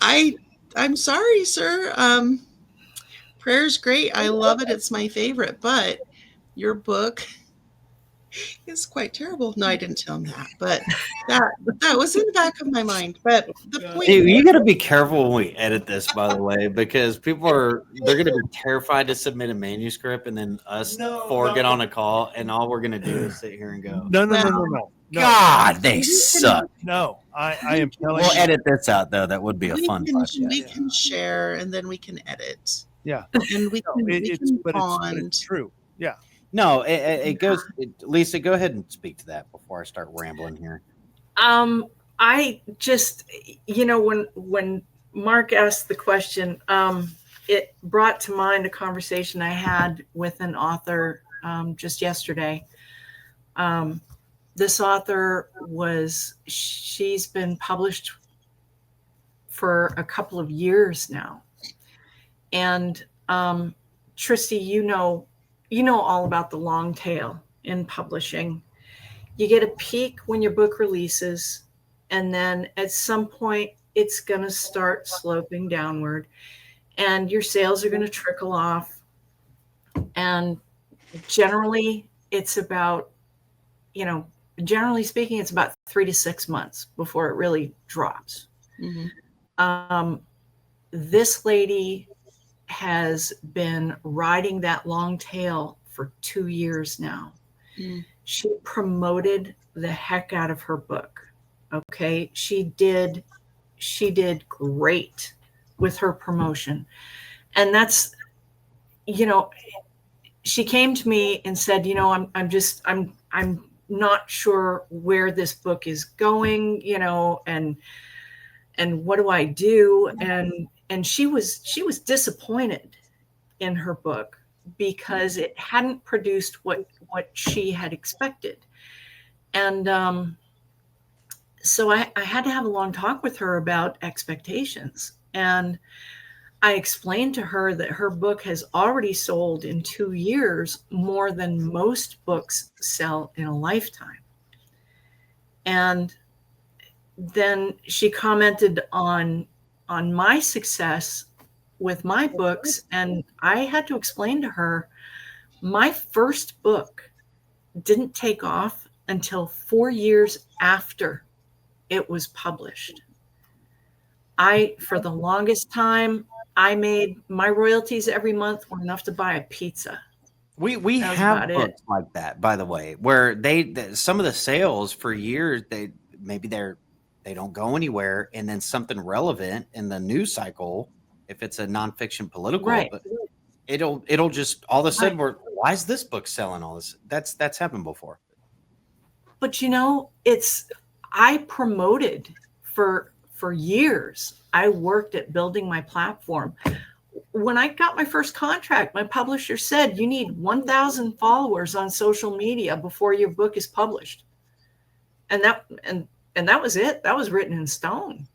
I'm sorry, sir. Prayer's great. I love it. It's my favorite. But your book is quite terrible. No, I didn't tell him that, but that was in the back of my mind. But the point, Dude, you got to be careful when we edit this, by the way, because they're going to be terrified to submit a manuscript, and then us get on a call, and all we're going to do is sit here and go, No. God, they suck. No, I am telling We'll you. edit this out, though. That would be a fun podcast. we can share and then we can edit. Yeah. And we can, But bond. it's true. Yeah. No, it goes. Lisa, go ahead and speak to that before I start rambling here. I just, when Mark asked the question, it brought to mind a conversation I had with an author just yesterday. This author she's been published for a couple of years now. And Tristi, you know all about the long tail in publishing. You get a peak when your book releases, and then at some point it's going to start sloping downward, and your sales are going to trickle off. And generally it's about, generally speaking, it's about 3 to 6 months before it really drops. Mm-hmm. This lady has been riding that long tail for 2 years now. She promoted the heck out of her book. Okay. She did great with her promotion. And that's, you know, she came to me and said, you know, I'm not sure where this book is going, you know, and what do I do? And she was disappointed in her book because it hadn't produced what she had expected. And so I had to have a long talk with her about expectations. And I explained to her that her book has already sold in 2 years more than most books sell in a lifetime. And then she commented on my success with my books. And I had to explain to her, my first book didn't take off until 4 years after it was published. For the longest time, I made my royalties every month were enough to buy a pizza. We have books like that, by the way, where some of the sales for years, they don't go anywhere, and then something relevant in the news cycle, if it's a nonfiction political, right. But it'll just all of a sudden, why is this book selling all this? That's happened before. But you know, I promoted for years. I worked at building my platform. When I got my first contract, my publisher said, you need 1,000 followers on social media before your book is published. And that was it. That was written in stone.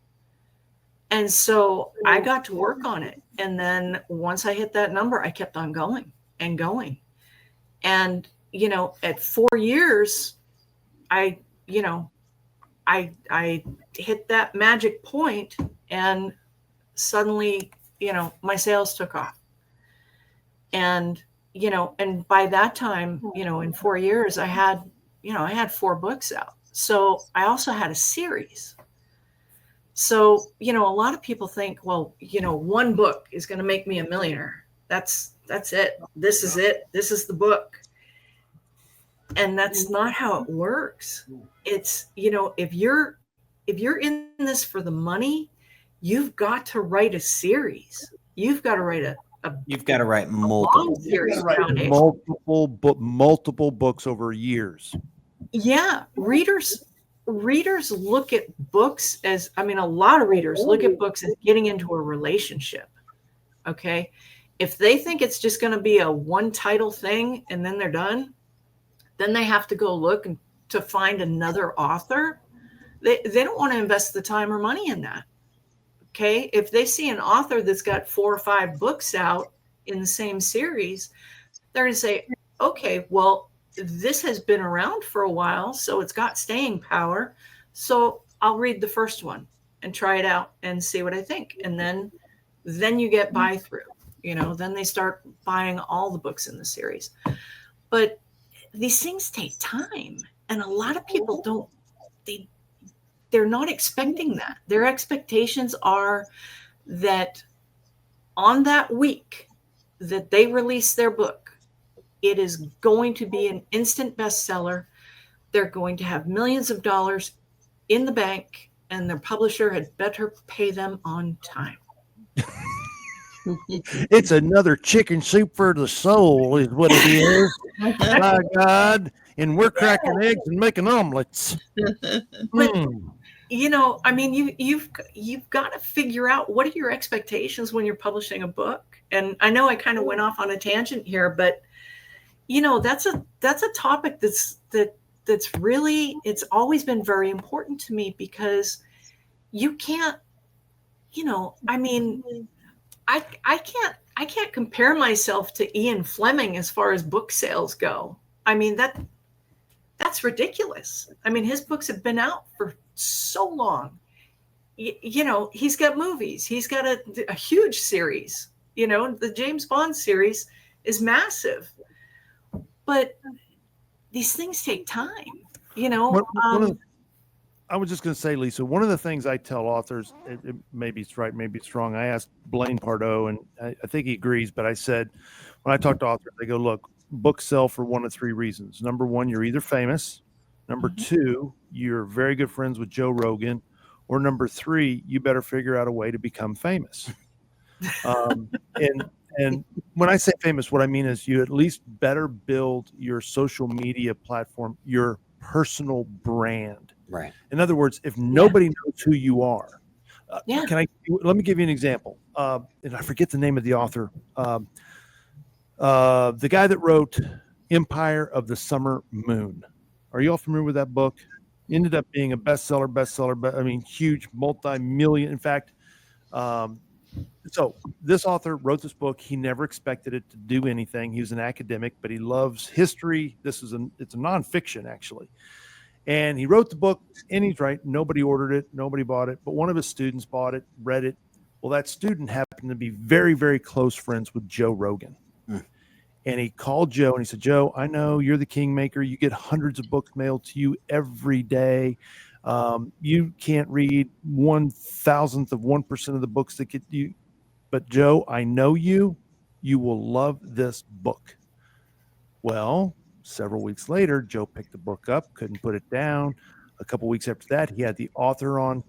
And so I got to work on it. And then once I hit that number, I kept on going and going. And, you know, at 4 years, I hit that magic point, and suddenly, you know, my sales took off. And, you know, and by that time, you know, in 4 years, I had 4 books out. So I also had a series. So, you know, a lot of people think, well, you know, one book is going to make me a millionaire. That's it. This is it. This is the book. And that's not how it works. It's, you know, if you're in this for the money, you've got to write a series. You've got to write you've got to write multiple series. Multiple books over years. Yeah. Readers look at books as, I mean, a lot of readers look at books as getting into a relationship. Okay. If they think it's just going to be a one title thing and then they're done, then they have to go look to find another author. They don't want to invest the time or money in that. Okay. If they see an author that's got 4 or 5 books out in the same series, they're going to say, okay, well, this has been around for a while, so it's got staying power. So I'll read the first one and try it out and see what I think. And then you get buy through, you know, then they start buying all the books in the series. But these things take time. And a lot of people they're not expecting that. Their expectations are that on that week that they release their book, it is going to be an instant bestseller. They're going to have millions of dollars in the bank, and their publisher had better pay them on time. It's another chicken soup for the soul is what it is. My God. And we're cracking eggs and making omelets. But, you know, I mean, you've got to figure out what are your expectations when you're publishing a book. And I know I kind of went off on a tangent here, but you know, that's a topic that's really, it's always been very important to me, because you can't, you know, I mean, I can't compare myself to Ian Fleming as far as book sales go. I mean, that's ridiculous. I mean, his books have been out for so long. You know, he's got movies. He's got a huge series. You know, the James Bond series is massive. But these things take time. You know, I was just going to say, Lisa, one of the things I tell authors, maybe it's right, maybe it's wrong. I asked Blaine Pardo, and I think he agrees, but I said, when I talk to authors, they go, look, books sell for one of three reasons. Number one, you're either famous. Number two, you're very good friends with Joe Rogan. Or number three, you better figure out a way to become famous. And when I say famous, what I mean is you at least better build your social media platform, your personal brand. Right. In other words, if nobody knows who you are, let me give you an example. And I forget the name of the author. The guy that wrote Empire of the Summer Moon. Are you all familiar with that book? Ended up being a bestseller, but I mean, huge, multi-million. In fact, so this author wrote this book. He never expected it to do anything. He was an academic, but he loves history. It's a nonfiction, actually. And he wrote the book, and he's right. Nobody ordered it. Nobody bought it. But one of his students bought it, read it. Well, that student happened to be very, very close friends with Joe Rogan. And he called Joe and he said, Joe, I know you're the kingmaker. You get hundreds of books mailed to you every day. You can't read 1,000th of 1% of the books that get you. But Joe, I know you. You will love this book. Well, several weeks later, Joe picked the book up, couldn't put it down. A couple weeks after that, he had the author on.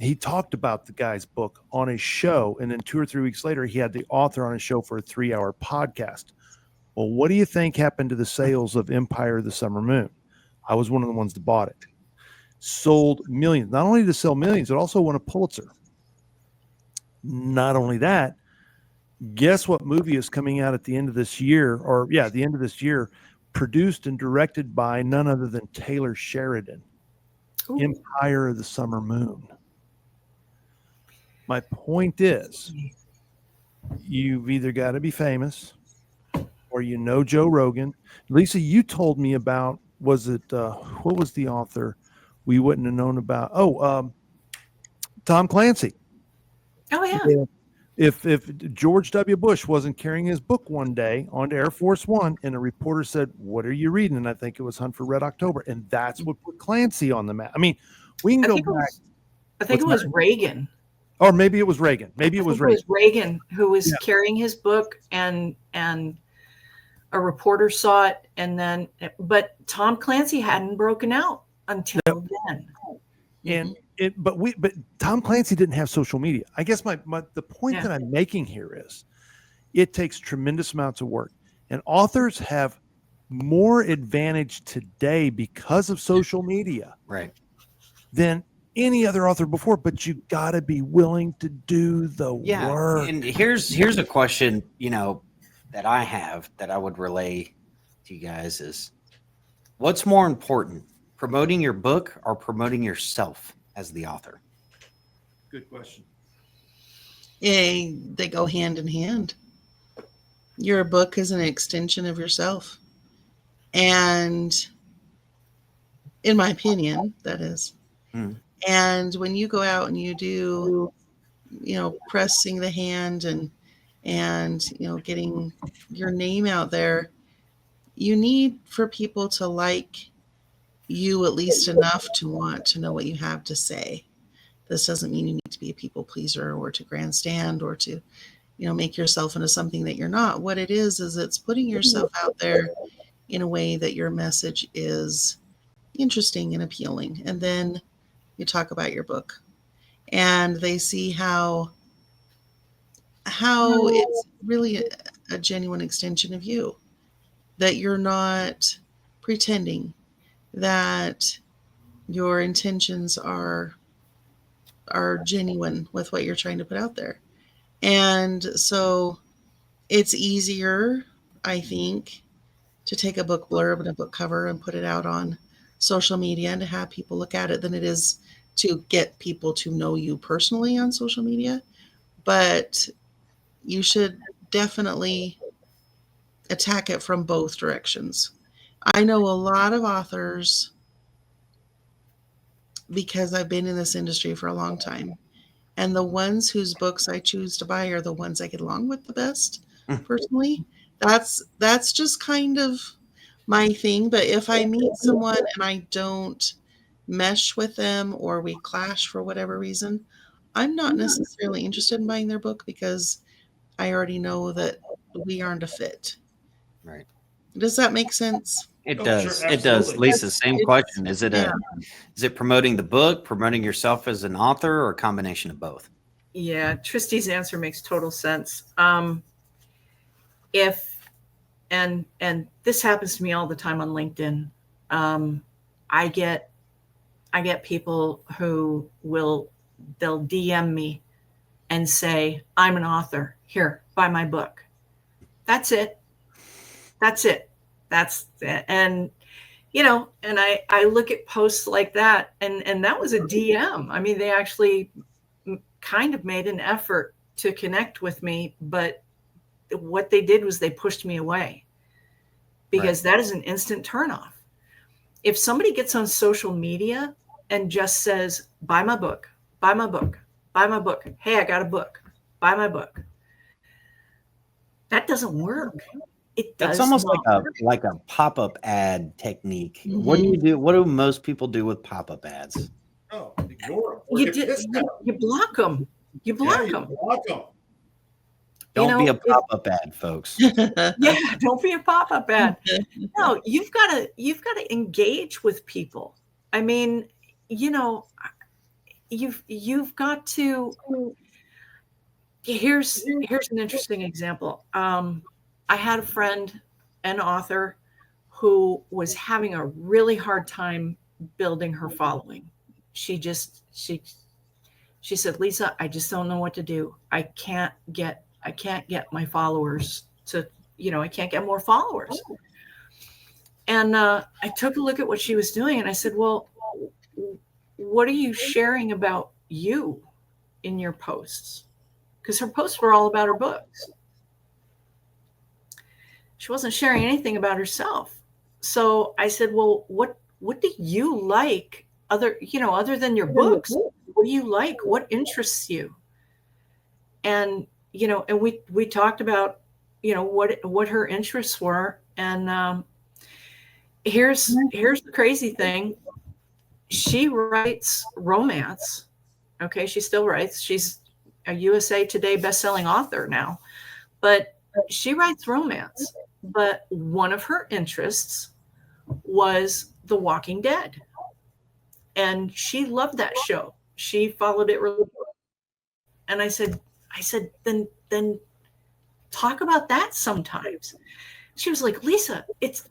He talked about the guy's book on his show. And then 2 or 3 weeks later, he had the author on his show for a 3-hour podcast. Well, what do you think happened to the sales of Empire of the Summer Moon? I was one of the ones that bought it. Sold millions. Not only to sell millions, it also won a Pulitzer. Not only that, guess what movie is coming out at the end of this year, the end of this year, produced and directed by none other than Taylor Sheridan. Ooh. Empire of the Summer Moon. My point is, you've either got to be famous or you know Joe Rogan. Lisa, you told me about, what was the author we wouldn't have known about? Tom Clancy. Oh, yeah. If George W. Bush wasn't carrying his book one day onto Air Force One and a reporter said, what are you reading? And I think it was Hunt for Red October. And that's what put Clancy on the map. I mean, we can go back. I think it was Reagan. Or maybe it was Reagan. It was Reagan who was carrying his book and a reporter saw it, but Tom Clancy hadn't broken out until then. But Tom Clancy didn't have social media. I guess the point that I'm making here is it takes tremendous amounts of work, and authors have more advantage today because of social media, right, than any other author before. But you got to be willing to do the work. And here's a question, that I have that I would relay to you guys is, what's more important, promoting your book or promoting yourself as the author? Good question. Yeah, they go hand in hand. Your book is an extension of yourself. And in my opinion, that is. And when you go out and you do, pressing the hand and getting your name out there, you need for people to like you at least enough to want to know what you have to say. This doesn't mean you need to be a people pleaser or to grandstand or to, make yourself into something that you're not. What it is it's putting yourself out there in a way that your message is interesting and appealing. And then you talk about your book and they see how it's really a genuine extension of you, that you're not pretending, that your intentions are genuine with what you're trying to put out there. And so it's easier, I think, to take a book blurb and a book cover and put it out on social media and to have people look at it than it is to get people to know you personally on social media. But you should definitely attack it from both directions. I know a lot of authors, because I've been in this industry for a long time, and the ones whose books I choose to buy are the ones I get along with the best personally. That's just kind of my thing. But if I meet someone and I don't mesh with them or we clash for whatever reason, I'm not necessarily interested in buying their book because I already know that we aren't a fit. Right. Does that make sense? It Oh, does. sure, It does. absolutely. Lisa, same It's- question. Is it yeah. is it promoting the book, promoting yourself as an author, or a combination of both? Yeah, Tristi's answer makes total sense. If and this happens to me all the time on LinkedIn. I get people who they'll DM me and say, I'm an author. Here, buy my book. That's it. That's it. That's it. And and I look at posts like that, and that was a DM. I mean, they actually kind of made an effort to connect with me, but what they did was they pushed me away, because that is an instant turnoff. If somebody gets on social media and just says, buy my book, buy my book, buy my book. Hey, I got a book, buy my book. That doesn't work. It does. It's almost not like a pop-up ad technique. Mhm. What do you do? What do most people do with pop-up ads? Oh, ignore them. you block them. You block them. Block them. Don't be a pop-up ad, folks. Yeah, don't be a pop-up ad. No, you've got to engage with people. I mean, you've got to. Here's an interesting example. I had a friend, an author, who was having a really hard time building her following. She said, Lisa, I just don't know what to do. I can't get my followers to, I can't get more followers. And I took a look at what she was doing, and I said, well, what are you sharing about you in your posts? Because her posts were all about her books. She wasn't sharing anything about herself. So I said, well, what do you like other than your books? What do you like? What interests you? And, and we talked about, what her interests were. And here's the crazy thing. She writes romance. Okay. She still writes. She's a USA Today bestselling author now, but she writes romance. But one of her interests was The Walking Dead. And she loved that show. She followed it really well. And I said, then talk about that sometimes. She was like, Lisa,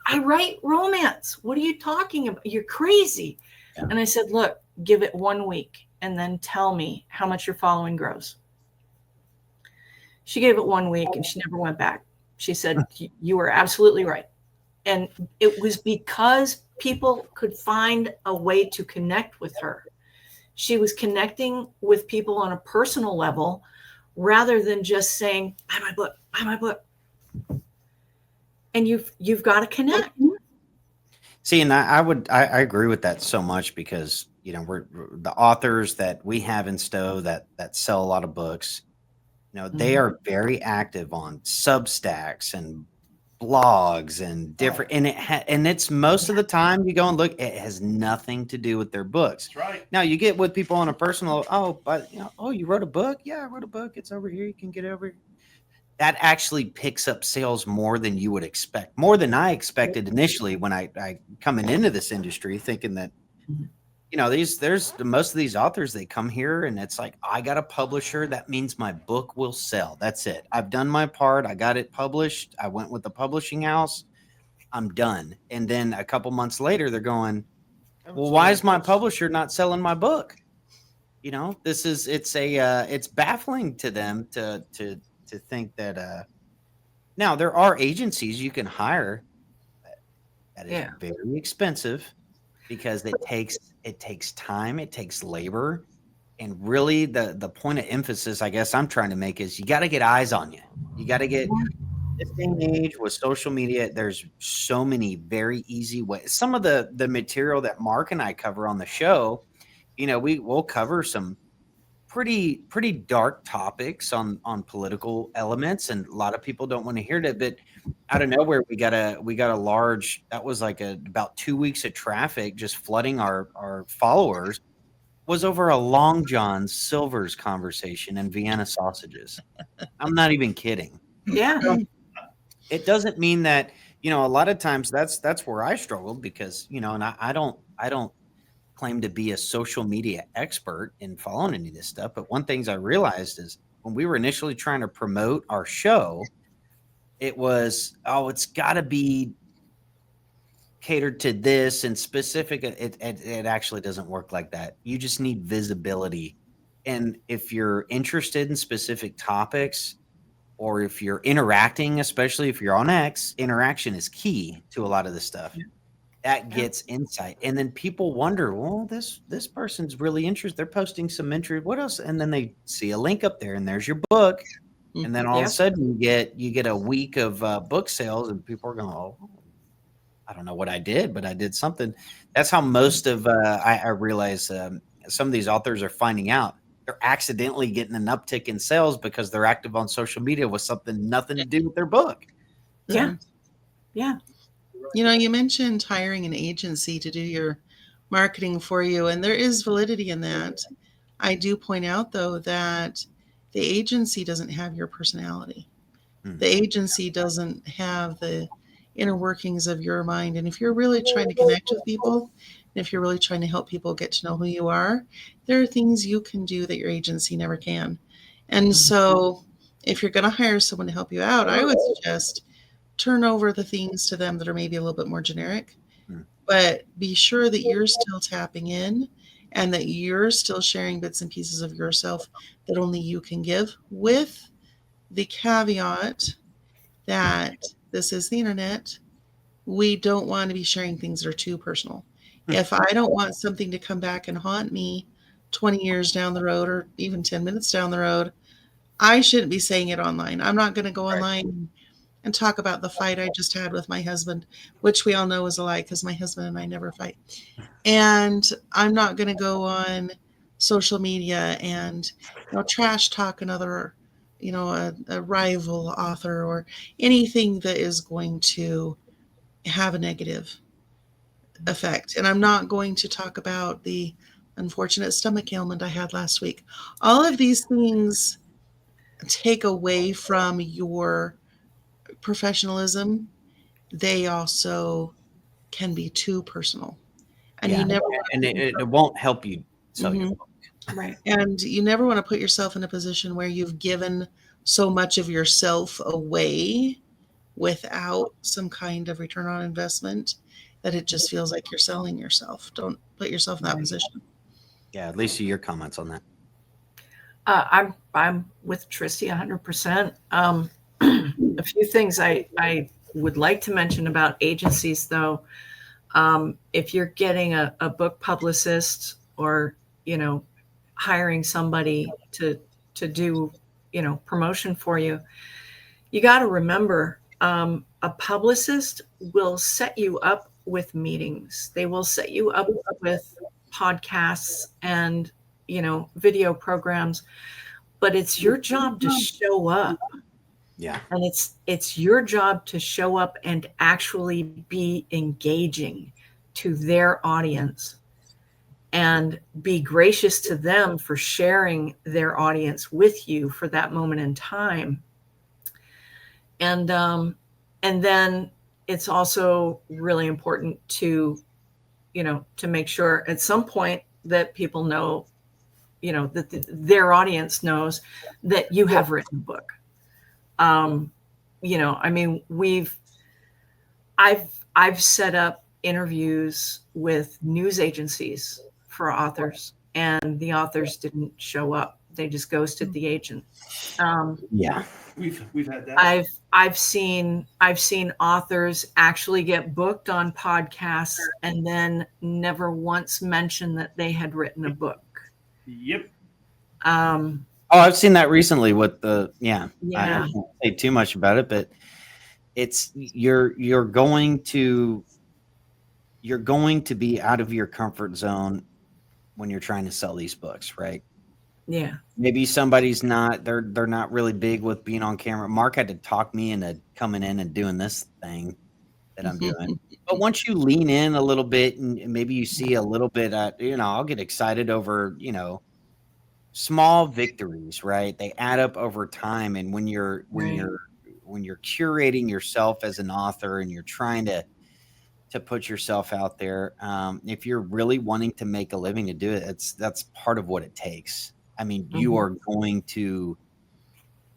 I write romance. What are you talking about? You're crazy. Yeah. And I said, look, give it 1 week and then tell me how much your following grows. She gave it 1 week and she never went back. She said, you were absolutely right. And it was because people could find a way to connect with her. She was connecting with people on a personal level rather than just saying, buy my book, buy my book. And you've got to connect. See, and I agree with that so much because, we're the authors that we have in Stowe that sell a lot of books. They are very active on Substacks and blogs and different, and it's most of the time you go and look, it has nothing to do with their books. That's right. Now you get with people on a personal, you wrote a book? Yeah, I wrote a book. It's over here. You can get over. That actually picks up sales more than you would expect, more than I expected initially when I coming into this industry, thinking that, there's most of these authors, they come here and it's like, I got a publisher. That means my book will sell. That's it. I've done my part. I got it published. I went with the publishing house. I'm done. And then a couple months later, they're going, well, why is my publisher not selling my book? It's baffling to them to think that, now there are agencies you can hire that is very expensive because it takes time, it takes labor. And really the point of emphasis, I guess I'm trying to make is you got to get eyes on you. You got to get this day and age with social media. There's so many very easy ways. Some of the material that Mark and I cover on the show, we'll cover some pretty dark topics on political elements, and a lot of people don't want to hear that. But out of nowhere, we got a large, that was like about 2 weeks of traffic just flooding our followers, was over a Long John Silver's conversation and Vienna sausages. I'm not even kidding. Yeah. It doesn't mean that, a lot of times that's where I struggled, because, and I don't claim to be a social media expert in following any of this stuff. But one things I realized is when we were initially trying to promote our show, it was, it's got to be catered to this and specific. It actually doesn't work like that. You just need visibility. And if you're interested in specific topics, or if you're interacting, especially if you're on X, interaction is key to a lot of this stuff. Yeah. That gets insight. And then people wonder, well, this person's really interested. They're posting some interest. What else? And then they see a link up there, and there's your book. And then all of a sudden you get a week of book sales, and people are going, oh, I don't know what I did, but I did something. That's how most of I realize some of these authors are finding out. They're accidentally getting an uptick in sales because they're active on social media with nothing to do with their book. Yeah. Yeah. You mentioned hiring an agency to do your marketing for you, and there is validity in that. I do point out, though, that the agency doesn't have your personality. The agency doesn't have the inner workings of your mind. And if you're really trying to connect with people, and if you're really trying to help people get to know who you are, there are things you can do that your agency never can. And so if you're going to hire someone to help you out, I would suggest turn over the things to them that are maybe a little bit more generic, but be sure that you're still tapping in and that you're still sharing bits and pieces of yourself that only you can give, with the caveat that this is the internet. We don't want to be sharing things that are too personal. If I don't want something to come back and haunt me 20 years down the road, or even 10 minutes down the road, I shouldn't be saying it online. I'm not going to go online and talk about the fight I just had with my husband, which we all know is a lie because my husband and I never fight. And I'm not going to go on social media and trash talk another, a rival author, or anything that is going to have a negative effect. And I'm not going to talk about the unfortunate stomach ailment I had last week. All of these things take away from your professionalism. They also can be too personal, and you never and it won't help you sell your book. Right. And you never want to put yourself in a position where you've given so much of yourself away without some kind of return on investment that it just feels like you're selling yourself. Don't put yourself in that position. Yeah, Lisa, your comments on that. I'm with Tristi 100%. A few things I would like to mention about agencies, though. If you're getting a book publicist, or hiring somebody to do promotion for you, you got to remember, a publicist will set you up with meetings. They will set you up with podcasts and video programs, but it's your job to show up. Yeah. And it's your job to show up and actually be engaging to their audience, and be gracious to them for sharing their audience with you for that moment in time. And then it's also really important to make sure at some point that people know, that their audience knows that you have written a book. I've set up interviews with news agencies for authors, and the authors didn't show up. They just ghosted the agent. Yeah. We've had that. I've seen authors actually get booked on podcasts and then never once mention that they had written a book. Yep. I've seen that recently with the I Yeah. don't say too much about it, but it's you're going to be out of your comfort zone when you're trying to sell these books, right? Yeah. Maybe somebody's not, they're not really big with being on camera. Mark had to talk me into coming in and doing this thing that I'm doing. But once you lean in a little bit and maybe you see a little bit, I'll get excited over, small victories, right? They add up over time. And Right. when you're curating yourself as an author and you're trying to put yourself out there, if you're really wanting to make a living to do it, that's part of what it takes. I mean, you Mhm. are going to,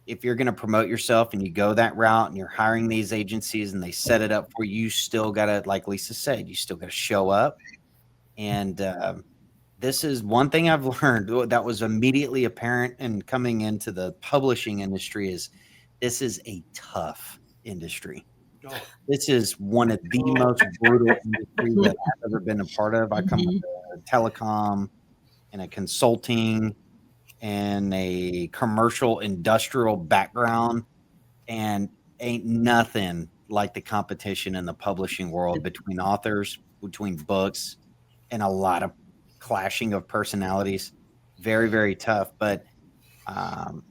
if you're going to promote yourself and you go that route and you're hiring these agencies and they set it up for you, you still got to, like Lisa said, you still got to show up. And this is one thing I've learned that was immediately apparent in coming into the publishing industry is this is a tough industry. Oh. This is one of the most brutal industries that I've ever been a part of. I come Mhm. with a telecom and a consulting and a commercial industrial background, and ain't nothing like the competition in the publishing world between authors, between books, and a lot of clashing of personalities. Very, very tough, but um,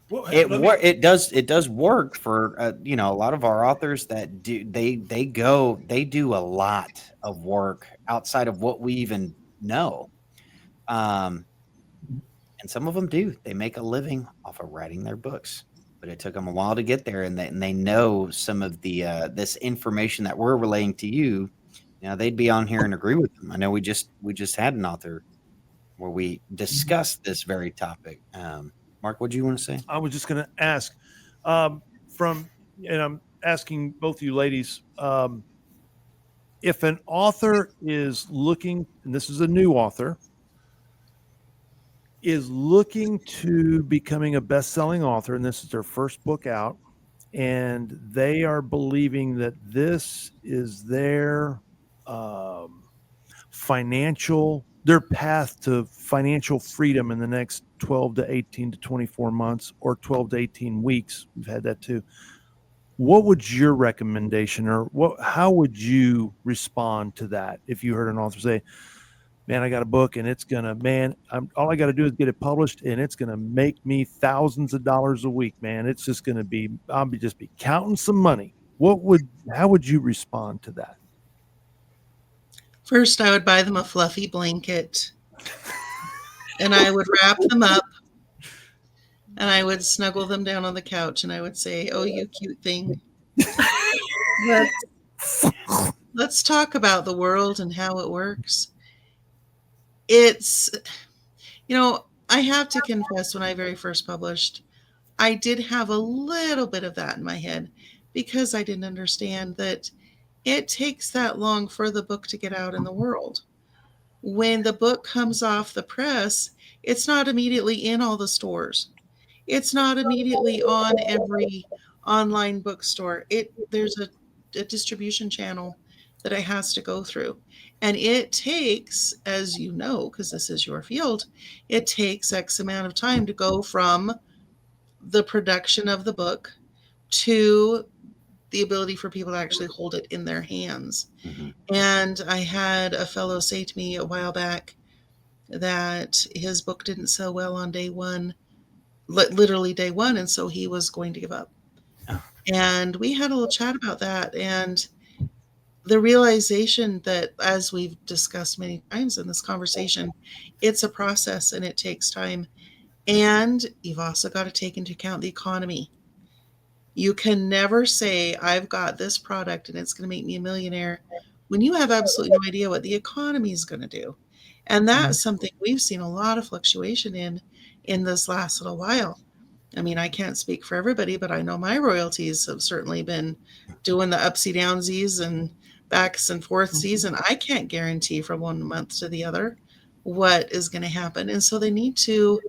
Well, it does work for a lot of our authors that do they do a lot of work outside of what we even know. Um, and some of them do. They make a living off of writing their books, but it took them a while to get there, and they know some of the this information that we're relaying to you. They'd be on here and agree with them. I know we just had an author where we discussed this very topic. Mark, what do you want to say? I was just going to ask, from, and I'm asking both of you ladies, if an author is looking, and this is a new author, is looking to becoming a best-selling author, and this is their first book out, and they are believing that this is their their path to financial freedom in the next 12 to 18 to 24 months or 12 to 18 weeks. We've had that too. What would your recommendation, or how would you respond to that if you heard an author say, man, I got a book and it's gonna, man, all I got to do is get it published and it's gonna make me thousands of dollars a week, man. It's just gonna be, just be counting some money. How would you respond to that? First, I would buy them a fluffy blanket and I would wrap them up and I would snuggle them down on the couch and I would say, "Oh, you cute thing. Let's talk about the world and how it works." It's, I have to confess, when I very first published, I did have a little bit of that in my head because I didn't understand that it takes that long for the book to get out in the world. When the book comes off the press, it's not immediately in all the stores. It's not immediately on every online bookstore. There's a distribution channel that it has to go through. And it takes, as you know, because this is your field, it takes X amount of time to go from the production of the book to the ability for people to actually hold it in their hands. Mm-hmm. And I had a fellow say to me a while back that his book didn't sell well on day one, literally day one, and so he was going to give up. Oh. And we had a little chat about that, and the realization that, as we've discussed many times in this conversation, it's a process and it takes time. And you've also got to take into account the economy. You can never say, I've got this product and it's going to make me a millionaire, when you have absolutely no idea what the economy is going to do. And that's something we've seen a lot of fluctuation in this last little while. I mean, I can't speak for everybody, but I know my royalties have certainly been doing the upsy downsies and backs and forthsies, and I can't guarantee from one month to the other what is going to happen. And so they need to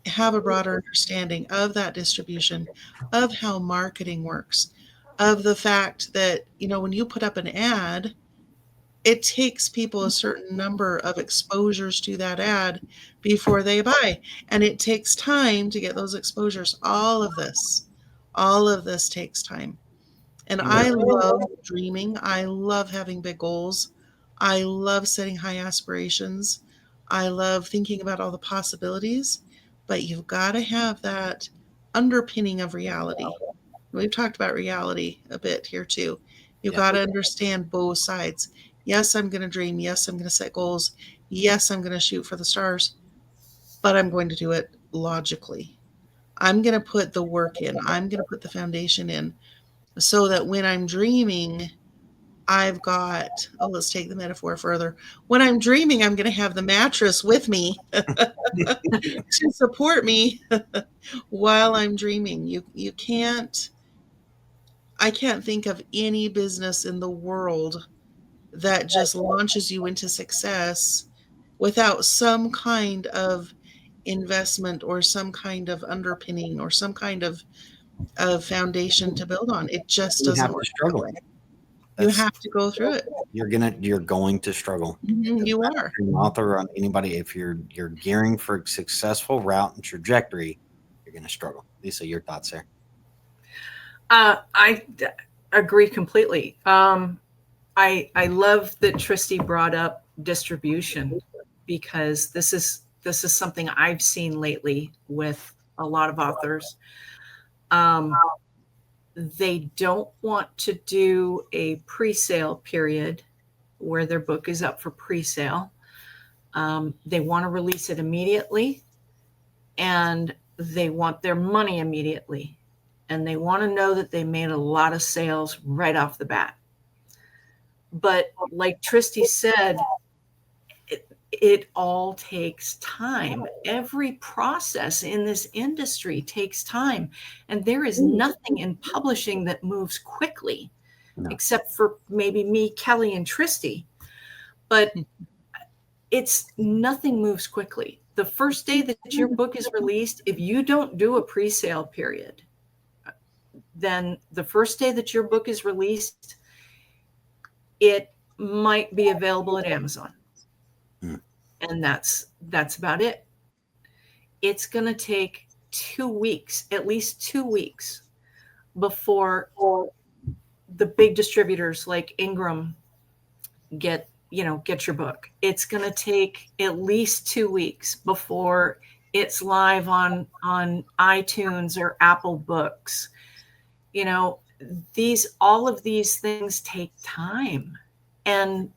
have a broader understanding of that distribution, of how marketing works, of the fact that, when you put up an ad, it takes people a certain number of exposures to that ad before they buy. And it takes time to get those exposures. All of this takes time. And I love dreaming. I love having big goals. I love setting high aspirations. I love thinking about all the possibilities, but you've got to have that underpinning of reality. We've talked about reality a bit here too. You've got to understand both sides. Yes, I'm going to dream. Yes, I'm going to set goals. Yes, I'm going to shoot for the stars, but I'm going to do it logically. I'm going to put the work in. I'm going to put the foundation in so that when I'm dreaming, I've got, oh, let's take the metaphor further. When I'm dreaming, I'm going to have the mattress with me to support me while I'm dreaming. You can't, I can't think of any business in the world that just launches you into success without some kind of investment or some kind of underpinning or some kind of foundation to build on. It just You have doesn't to work that struggle. way. You That's, have to go through it. you're going to struggle. You are. If you're an author, on anybody, if you're gearing for a successful route and trajectory, you're going to struggle. Lisa, your thoughts there? I agree completely. I love that Tristi brought up distribution, because this is something I've seen lately with a lot of authors. They don't want to do a pre-sale period where their book is up for pre-sale. They want to release it immediately, and they want their money immediately, and they want to know that they made a lot of sales right off the bat. But like Tristi said, it all takes time. Every process in this industry takes time. And there is nothing in publishing that moves quickly, except for maybe me, Kelly, and Tristi. But nothing moves quickly. The first day that your book is released, if you don't do a pre-sale period, then the first day that your book is released, it might be available at Amazon. And that's about it. It's going to take 2 weeks, at least 2 weeks, before the big distributors like Ingram get your book. It's going to take at least 2 weeks before it's live on iTunes or Apple Books. All of these things take time, and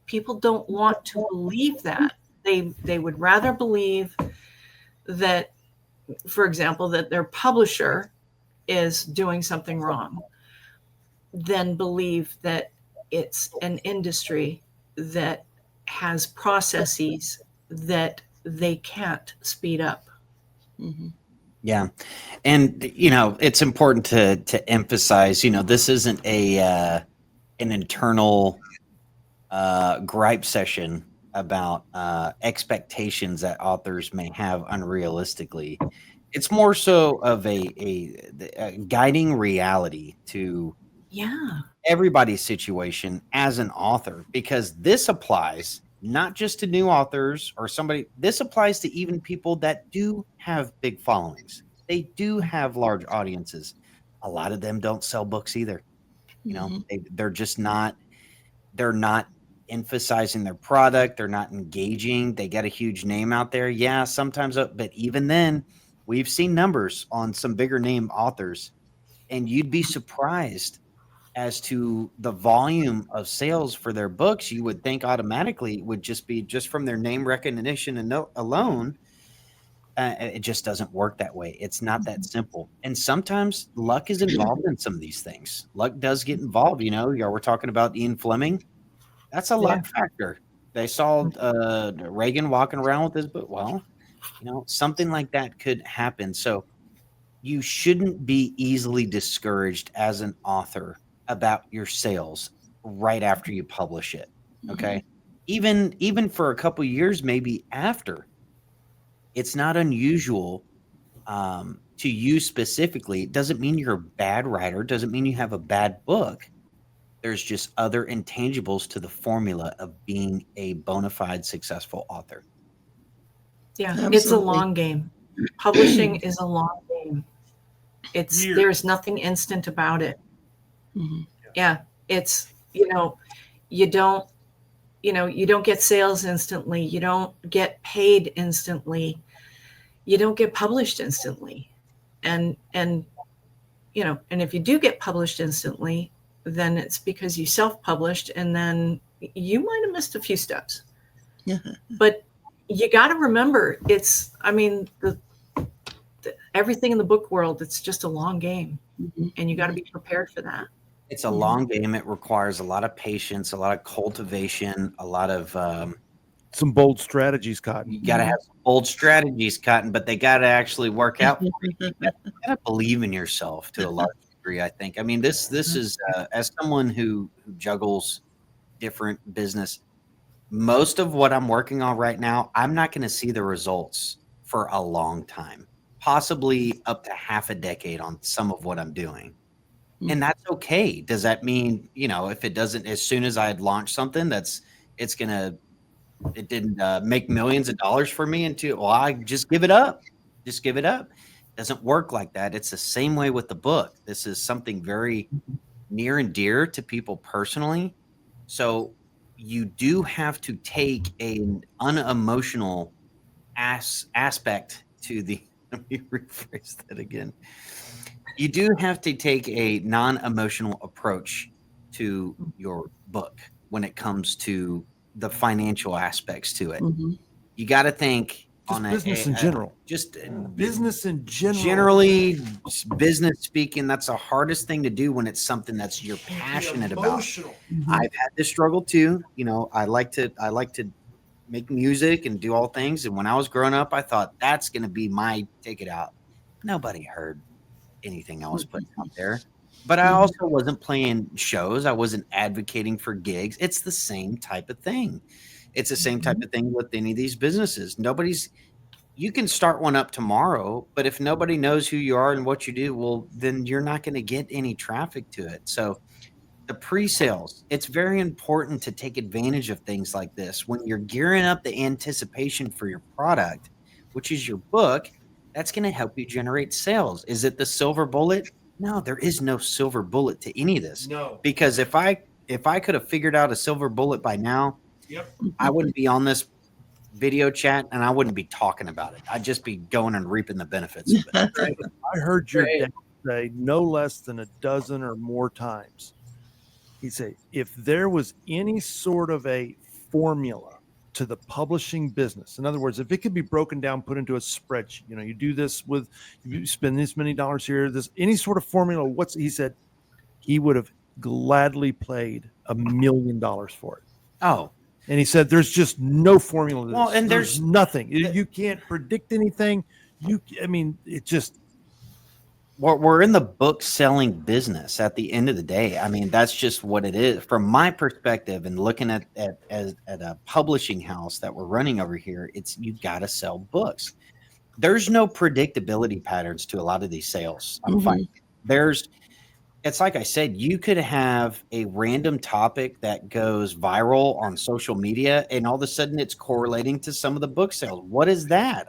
people don't want to believe that. They would rather believe that, for example, that their publisher is doing something wrong than believe that it's an industry that has processes that they can't speed up. Mm-hmm. Yeah. And, it's important to emphasize, this isn't an internal gripe session about expectations that authors may have unrealistically. It's more so of a guiding reality to everybody's situation as an author, because this applies not just to new authors or somebody. This applies to even people that do have big followings. They do have large audiences. A lot of them don't sell books either. They're just not. They're not emphasizing their product. They're not engaging. They get a huge name out there. Yeah, sometimes, but even then, we've seen numbers on some bigger name authors, and you'd be surprised as to the volume of sales for their books. You would think automatically it would just be just from their name recognition and alone. It just doesn't work that way. It's not that simple. And sometimes luck is involved in some of these things. Luck does get involved. We're talking about Ian Fleming. That's a luck factor. They saw Reagan walking around with his book. Well, something like that could happen. So you shouldn't be easily discouraged as an author about your sales right after you publish it. Okay. Even for a couple of years, maybe after. It's not unusual to you specifically. It doesn't mean you're a bad writer. Doesn't mean you have a bad book. There's just other intangibles to the formula of being a bona fide successful author. Yeah, Absolutely. It's a long game. Publishing is a long game. There's nothing instant about it. Mm-hmm. Yeah, it's you don't you don't get sales instantly. You don't get paid instantly. You don't get published instantly. And if you do get published instantly, then it's because you self-published, and then you might have missed a few steps. But you got to remember, everything in the book world, it's just a long game, and you got to be prepared for that. It's a long game. It requires a lot of patience, a lot of cultivation, a lot of some bold strategies, Cotton. You got to have some bold strategies, Cotton, but they got to actually work out for you. You got to believe in yourself to a large degree, I think. I mean, this is as someone who juggles different business, most of what I'm working on right now, I'm not going to see the results for a long time, possibly up to half a decade on some of what I'm doing. And that's okay. Does that mean, if it doesn't, as soon as I had launched something, it didn't make millions of dollars for me I just give it up. Just give it up. It doesn't work like that. It's the same way with the book. This is something very near and dear to people personally. So you do have to take an unemotional aspect to the, let me rephrase that again. You do have to take a non-emotional approach to your book when it comes to the financial aspects to it. You got to think on business in general. Just business in general. Generally, business speaking, that's the hardest thing to do when it's something that's you're passionate about. I've had this struggle too. I like to make music and do all things. And when I was growing up, I thought that's going to be my take it out. Nobody heard anything I was putting out there. But I also wasn't playing shows. I wasn't advocating for gigs. It's the same type of thing. It's the same type of thing with any of these businesses. You can start one up tomorrow, but if nobody knows who you are and what you do, well, then you're not going to get any traffic to it. So the pre-sales, it's very important to take advantage of things like this. When you're gearing up the anticipation for your product, which is your book, that's going to help you generate sales. Is it the silver bullet? No, there is no silver bullet to any of this. No. Because if I could have figured out a silver bullet by now, I wouldn't be on this video chat and I wouldn't be talking about it. I'd just be going and reaping the benefits of it. I heard your dad say no less than a dozen or more times. He'd say, if there was any sort of a formula to the publishing business, in other words, if it could be broken down, put into a spreadsheet, you do this you spend this many dollars here, any sort of formula, he said he would have gladly paid $1 million for it. Oh. And he said, there's just no formula to this. Well, and there's nothing. You can't predict anything. It just. We're in the book selling business at the end of the day. I mean, that's just what it is. From my perspective and looking at a publishing house that we're running over here, you got to sell books. There's no predictability patterns to a lot of these sales. I'm fine. It's like I said, you could have a random topic that goes viral on social media and all of a sudden it's correlating to some of the book sales. What is that?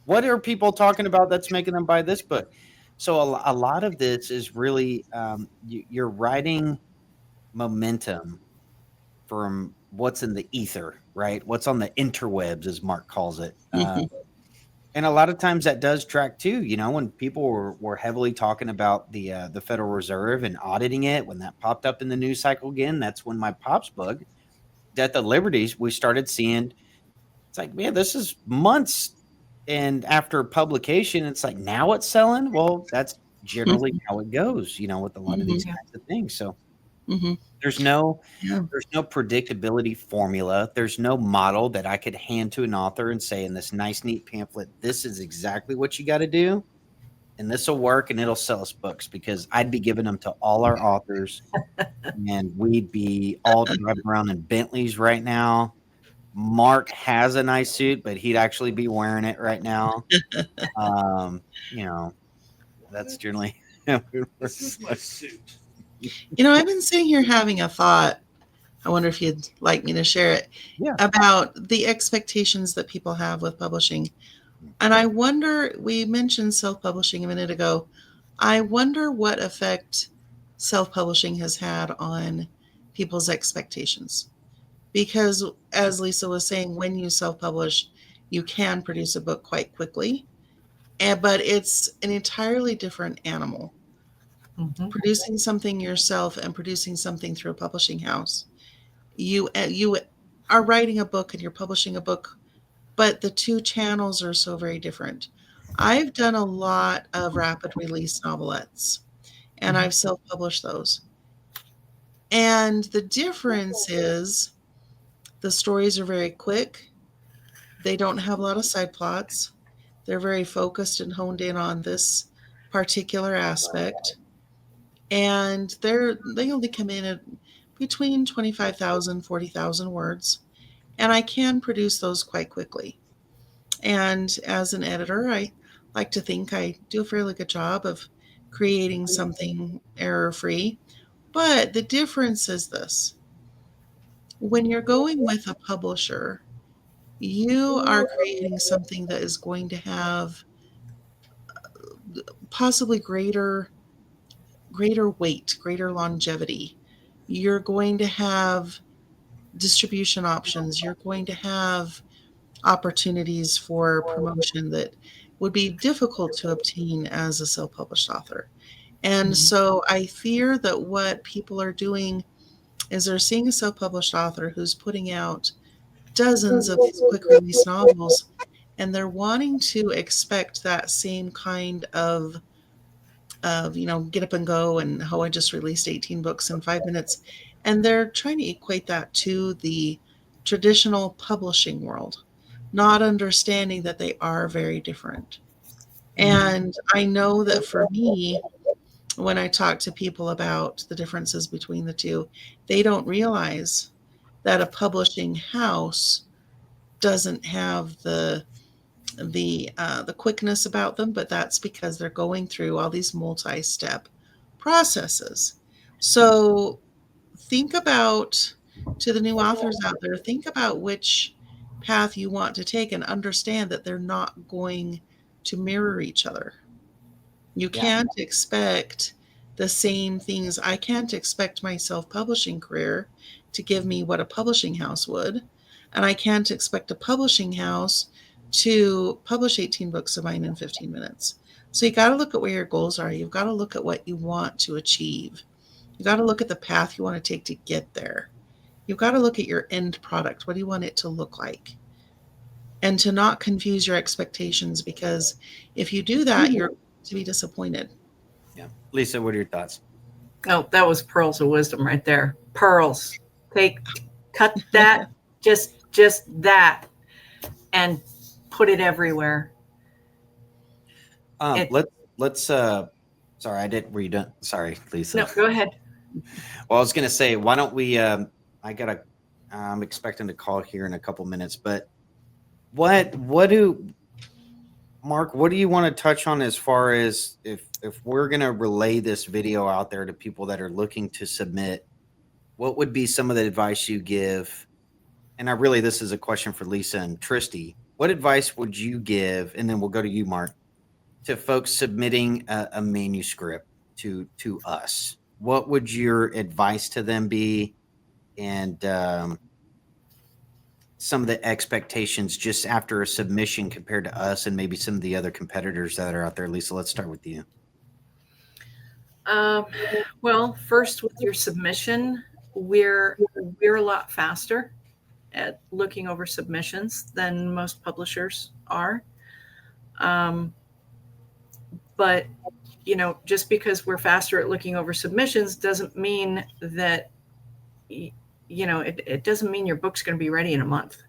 What are people talking about that's making them buy this book? So a lot of this is really you're riding momentum from what's in the ether, right? What's on the interwebs, as Mark calls it. And a lot of times that does track too. When people were heavily talking about the Federal Reserve and auditing it, when that popped up in the news cycle again, that's when my Pop's book, Death of Liberties, we started seeing. It's like, man, this is months. And after publication, it's like, now it's selling. Well, that's generally how it goes, with a lot of these kinds of things. So there's no predictability formula. There's no model that I could hand to an author and say in this nice, neat pamphlet, this is exactly what you got to do. And this will work and it'll sell us books, because I'd be giving them to all our authors and we'd be all driving around in Bentleys right now. Mark has a nice suit, but he'd actually be wearing it right now. That's generally. This is my suit. I've been sitting here having a thought. I wonder if you'd like me to share it. Yeah. About the expectations that people have with publishing. And I wonder, we mentioned self-publishing a minute ago. I wonder what effect self-publishing has had on people's expectations. Because as Lisa was saying, when you self-publish, you can produce a book quite quickly, but it's an entirely different animal. Mhm. Producing something yourself and producing something through a publishing house. You are writing a book and you're publishing a book, but the two channels are so very different. I've done a lot of rapid release novelettes, and I've self-published those. And the difference is the stories are very quick. They don't have a lot of side plots. They're very focused and honed in on this particular aspect. And they only come in at between 25,000, 40,000 words. And I can produce those quite quickly. And as an editor, I like to think I do a fairly good job of creating something error-free. But the difference is this. When you're going with a publisher, you are creating something that is going to have possibly greater weight, greater longevity. You're going to have distribution options. You're going to have opportunities for promotion that would be difficult to obtain as a self-published author. And so I fear that what people are doing is they're seeing a self-published author who's putting out dozens of quick release novels, and they're wanting to expect that same kind of get up and go, and I just released 18 books in 5 minutes. And they're trying to equate that to the traditional publishing world, not understanding that they are very different. And I know that for me, when I talk to people about the differences between the two, they don't realize that a publishing house doesn't have the quickness about them, but that's because they're going through all these multi-step processes. So think about, to the new authors out there, think about which path you want to take and understand that they're not going to mirror each other. You can't expect the same things. I can't expect my self-publishing career to give me what a publishing house would. And I can't expect a publishing house to publish 18 books of mine in 15 minutes. So you got to look at where your goals are. You've got to look at what you want to achieve. You got to look at the path you want to take to get there. You've got to look at your end product. What do you want it to look like? And to not confuse your expectations, because if you do that, you're going to be disappointed. Yeah. Lisa, what are your thoughts? Oh, that was pearls of wisdom right there. Pearls. Cut that, just that, and put it everywhere. Let's sorry, I didn't. Were you done? Sorry, Lisa. No, go ahead. Well, I was gonna say, why don't we I'm expecting to call here in a couple minutes, but Mark, what do you want to touch on as far as if we're going to relay this video out there to people that are looking to submit, what would be some of the advice you give? And this is a question for Lisa and Tristi. What advice would you give? And then we'll go to you, Mark, to folks submitting a manuscript to us. What would your advice to them be? And, some of the expectations just after a submission compared to us and maybe some of the other competitors that are out there. Lisa, let's start with you. Well, first with your submission, we're a lot faster at looking over submissions than most publishers are. But just because we're faster at looking over submissions doesn't mean that it doesn't mean your book's going to be ready in a month.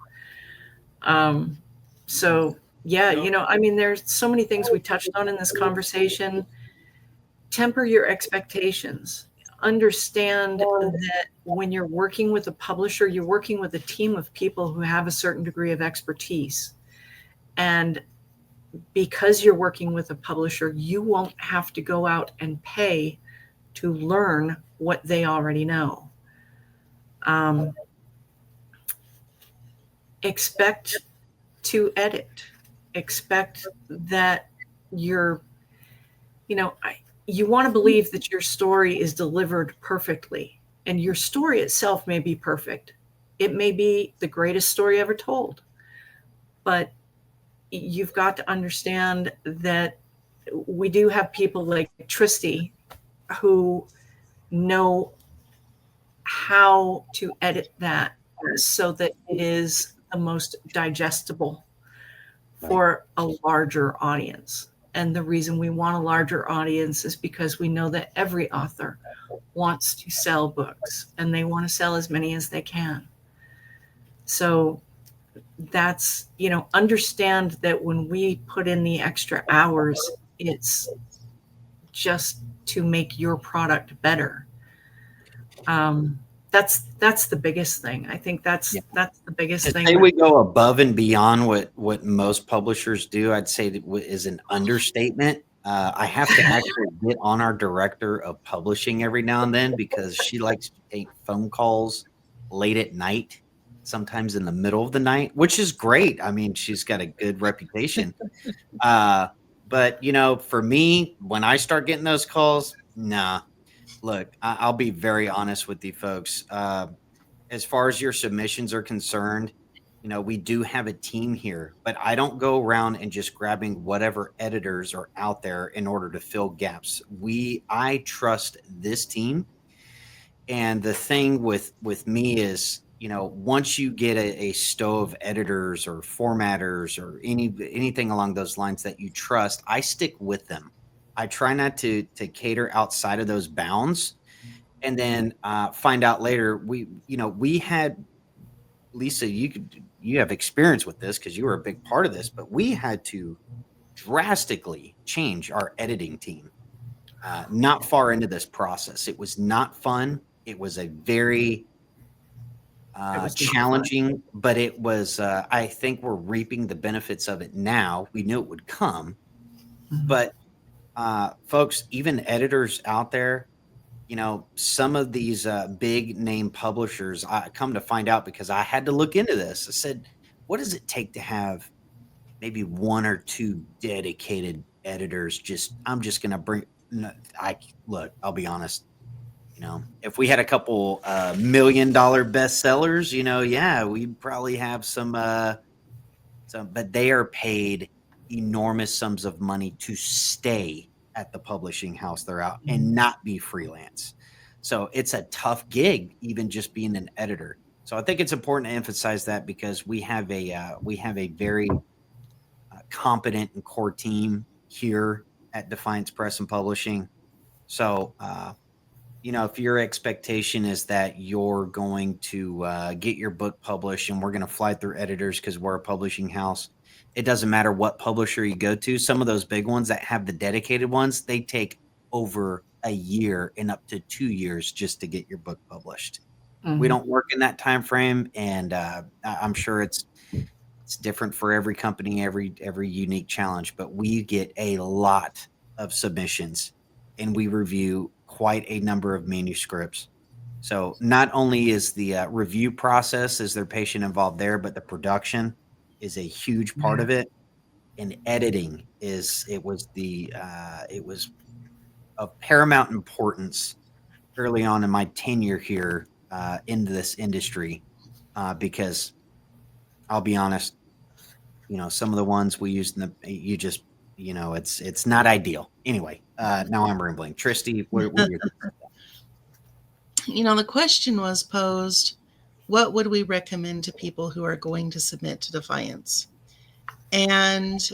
So yeah, there's so many things we touched on in this conversation. Temper your expectations. Understand that when you're working with a publisher, you're working with a team of people who have a certain degree of expertise. And because you're working with a publisher, you won't have to go out and pay to learn what they already know. Expect to edit. Expect that you want to believe that your story is delivered perfectly And your story itself may be perfect. It may be the greatest story ever told. But you've got to understand that we do have people like Tristi who know how to edit that so that it is the most digestible for a larger audience. And the reason we want a larger audience is because we know that every author wants to sell books and they want to sell as many as they can. So that's, understand that when we put in the extra hours, it's just to make your product better. That's the biggest thing. I think that's the biggest To thing. say we go above and beyond what most publishers do, I'd say that is an understatement. I have to actually get on our director of publishing every now and then because she likes to take phone calls late at night, sometimes in the middle of the night, which is great. I mean, she's got a good reputation. But for me, when I start getting those calls, nah. Look, I'll be very honest with you folks. As far as your submissions are concerned, we do have a team here, but I don't go around and just grabbing whatever editors are out there in order to fill gaps. I trust this team. And the thing with me is, once you get a stow of editors or formatters or anything along those lines that you trust, I stick with them. I try not to cater outside of those bounds, and then find out later. We had Lisa. You have experience with this because you were a big part of this, but we had to drastically change our editing team. Not far into this process, it was not fun. It was a very challenging, but it was. I think we're reaping the benefits of it now. We knew it would come, but. Folks, even editors out there, some of these big name publishers, I come to find out because I had to look into this. I said, what does it take to have maybe one or two dedicated editors? I'm just going to bring, I'll be honest. If we had a couple $1 million bestsellers, yeah, we'd probably have some, but they are paid enormous sums of money to stay at the publishing house they're out and not be freelance. So it's a tough gig, even just being an editor. So I think it's important to emphasize that because we have a very competent and core team here at Defiance Press and Publishing. So, if your expectation is that you're going to get your book published and we're going to fly through editors because we're a publishing house, it doesn't matter what publisher you go to. Some of those big ones that have the dedicated ones, they take over a year and up to 2 years just to get your book published. We don't work in that time frame, and I'm sure it's different for every company, every unique challenge. But we get a lot of submissions, and we review quite a number of manuscripts. So not only is the review process, is there patient involved there, but the production is a huge part of it, and editing was of paramount importance early on in my tenure here into this industry, because I'll be honest, some of the ones we used it's not ideal. Anyway, now I'm rambling. Tristi, what are your the question was posed, what would we recommend to people who are going to submit to Defiance? And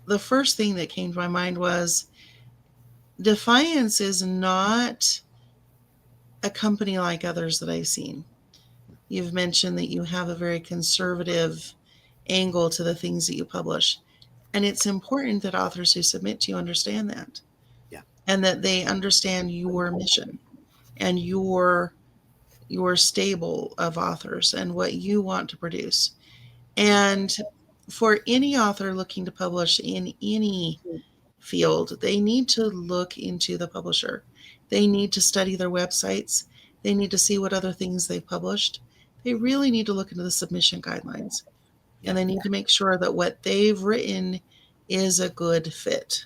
the first thing that came to my mind was Defiance is not a company like others that I've seen. You've mentioned that you have a very conservative angle to the things that you publish. And it's important that authors who submit to you understand that. Yeah. And that they understand your mission and your stable of authors and what you want to produce. And for any author looking to publish in any field, they need to look into the publisher. They need to study their websites. They need to see what other things they've published. They really need to look into the submission guidelines. And they need to make sure that what they've written is a good fit.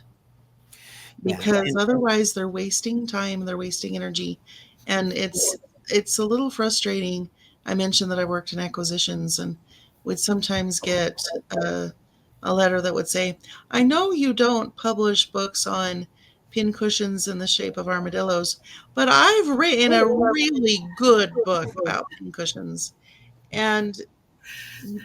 Because otherwise they're wasting time, they're wasting energy, And it's a little frustrating. I mentioned that I worked in acquisitions and would sometimes get a letter that would say, I know you don't publish books on pincushions in the shape of armadillos, but I've written a really good book about pincushions. And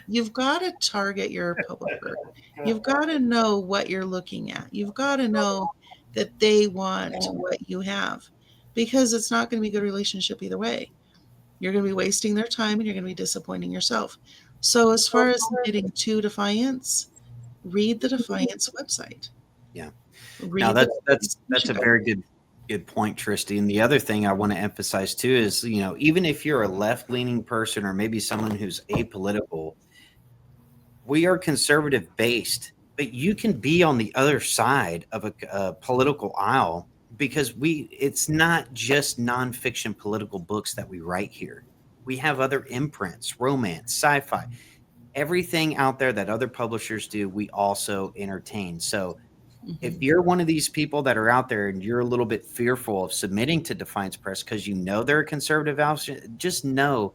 you've got to target your publisher. You've got to know what you're looking at. You've got to know that they want what you have, because it's not going to be a good relationship either way. You're going to be wasting their time and you're going to be disappointing yourself. So as far as getting to Defiance, read the Defiance website. Yeah. Read Now the that's a very good point, Tristi. And the other thing I want to emphasize too is, even if you're a left-leaning person or maybe someone who's apolitical, we are conservative based, but you can be on the other side of a political aisle, because it's not just nonfiction political books that we write here. We have other imprints, romance, sci-fi, everything out there that other publishers do, we also entertain. So if you're one of these people that are out there and you're a little bit fearful of submitting to Defiance Press because they're a conservative outfit, just know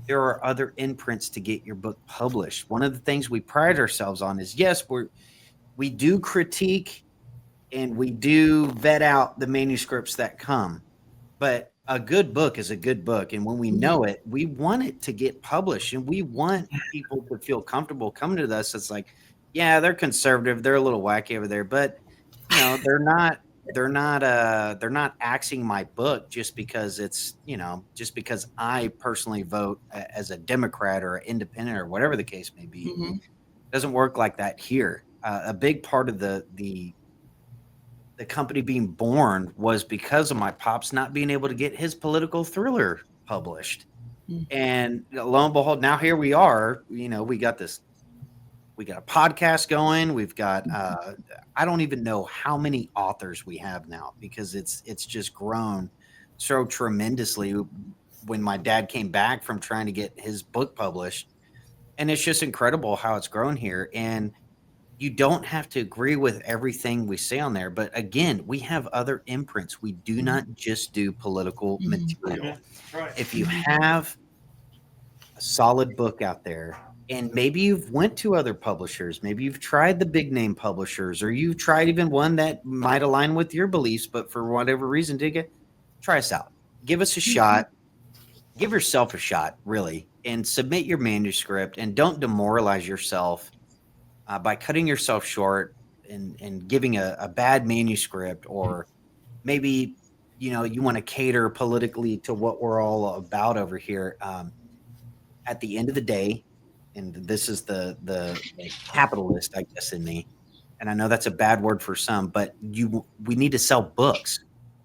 there are other imprints to get your book published. One of the things we pride ourselves on is, yes, we do critique and we do vet out the manuscripts that come, but a good book is a good book. And when we know it, we want it to get published, and we want people to feel comfortable coming to us. It's like, yeah, they're conservative, they're a little wacky over there, but they're not axing my book just because just because I personally vote as a Democrat or independent or whatever the case may be. It doesn't work like that here. A big part of the company being born was because of my pops not being able to get his political thriller published. And lo and behold, now here we are. We got a podcast going. We've got I don't even know how many authors we have now, because it's just grown so tremendously when my dad came back from trying to get his book published. And it's just incredible how it's grown here. And you don't have to agree with everything we say on there. But again, we have other imprints. We do not just do political material. Right. If you have a solid book out there, and maybe you've went to other publishers, maybe you've tried the big name publishers, or you've tried even one that might align with your beliefs, but for whatever reason try us out. Give us a shot. Give yourself a shot, really, and submit your manuscript, and don't demoralize yourself by cutting yourself short and giving a bad manuscript, or maybe, you want to cater politically to what we're all about over here. At the end of the day, and this is the capitalist, I guess, in me, and I know that's a bad word for some, but we need to sell books.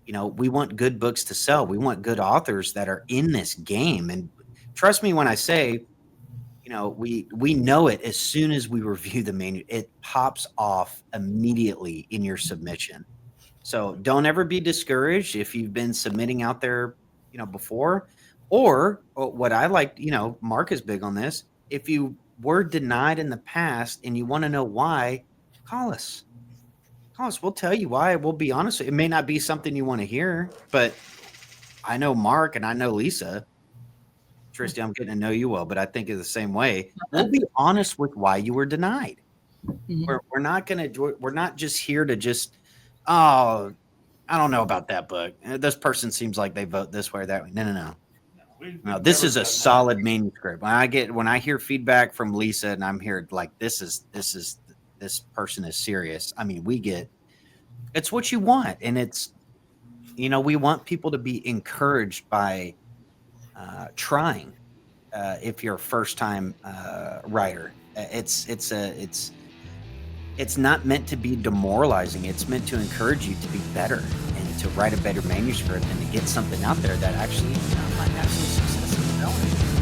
We want good books to sell. We want good authors that are in this game. And trust me when I say, we know it as soon as we review the menu. It pops off immediately in your submission. So don't ever be discouraged if you've been submitting out there, before. Or what I like, Mark is big on this. If you were denied in the past and you want to know why, call us. We'll tell you why. We'll be honest. It may not be something you want to hear, but I know Mark and I know Lisa. Tristi, I'm getting to know you well, but I think it's the same way. We'll be honest with why you were denied. We're not just here to just, I don't know about that book. This person seems like they vote this way or that way. No. No, this is a solid manuscript. When I hear feedback from Lisa and I'm here like, this person is serious. I mean, it's what you want. And it's, we want people to be encouraged by trying. If you're a first time writer, it's not meant to be demoralizing. It's meant to encourage you to be better and to write a better manuscript and to get something out there that actually might have some success in development.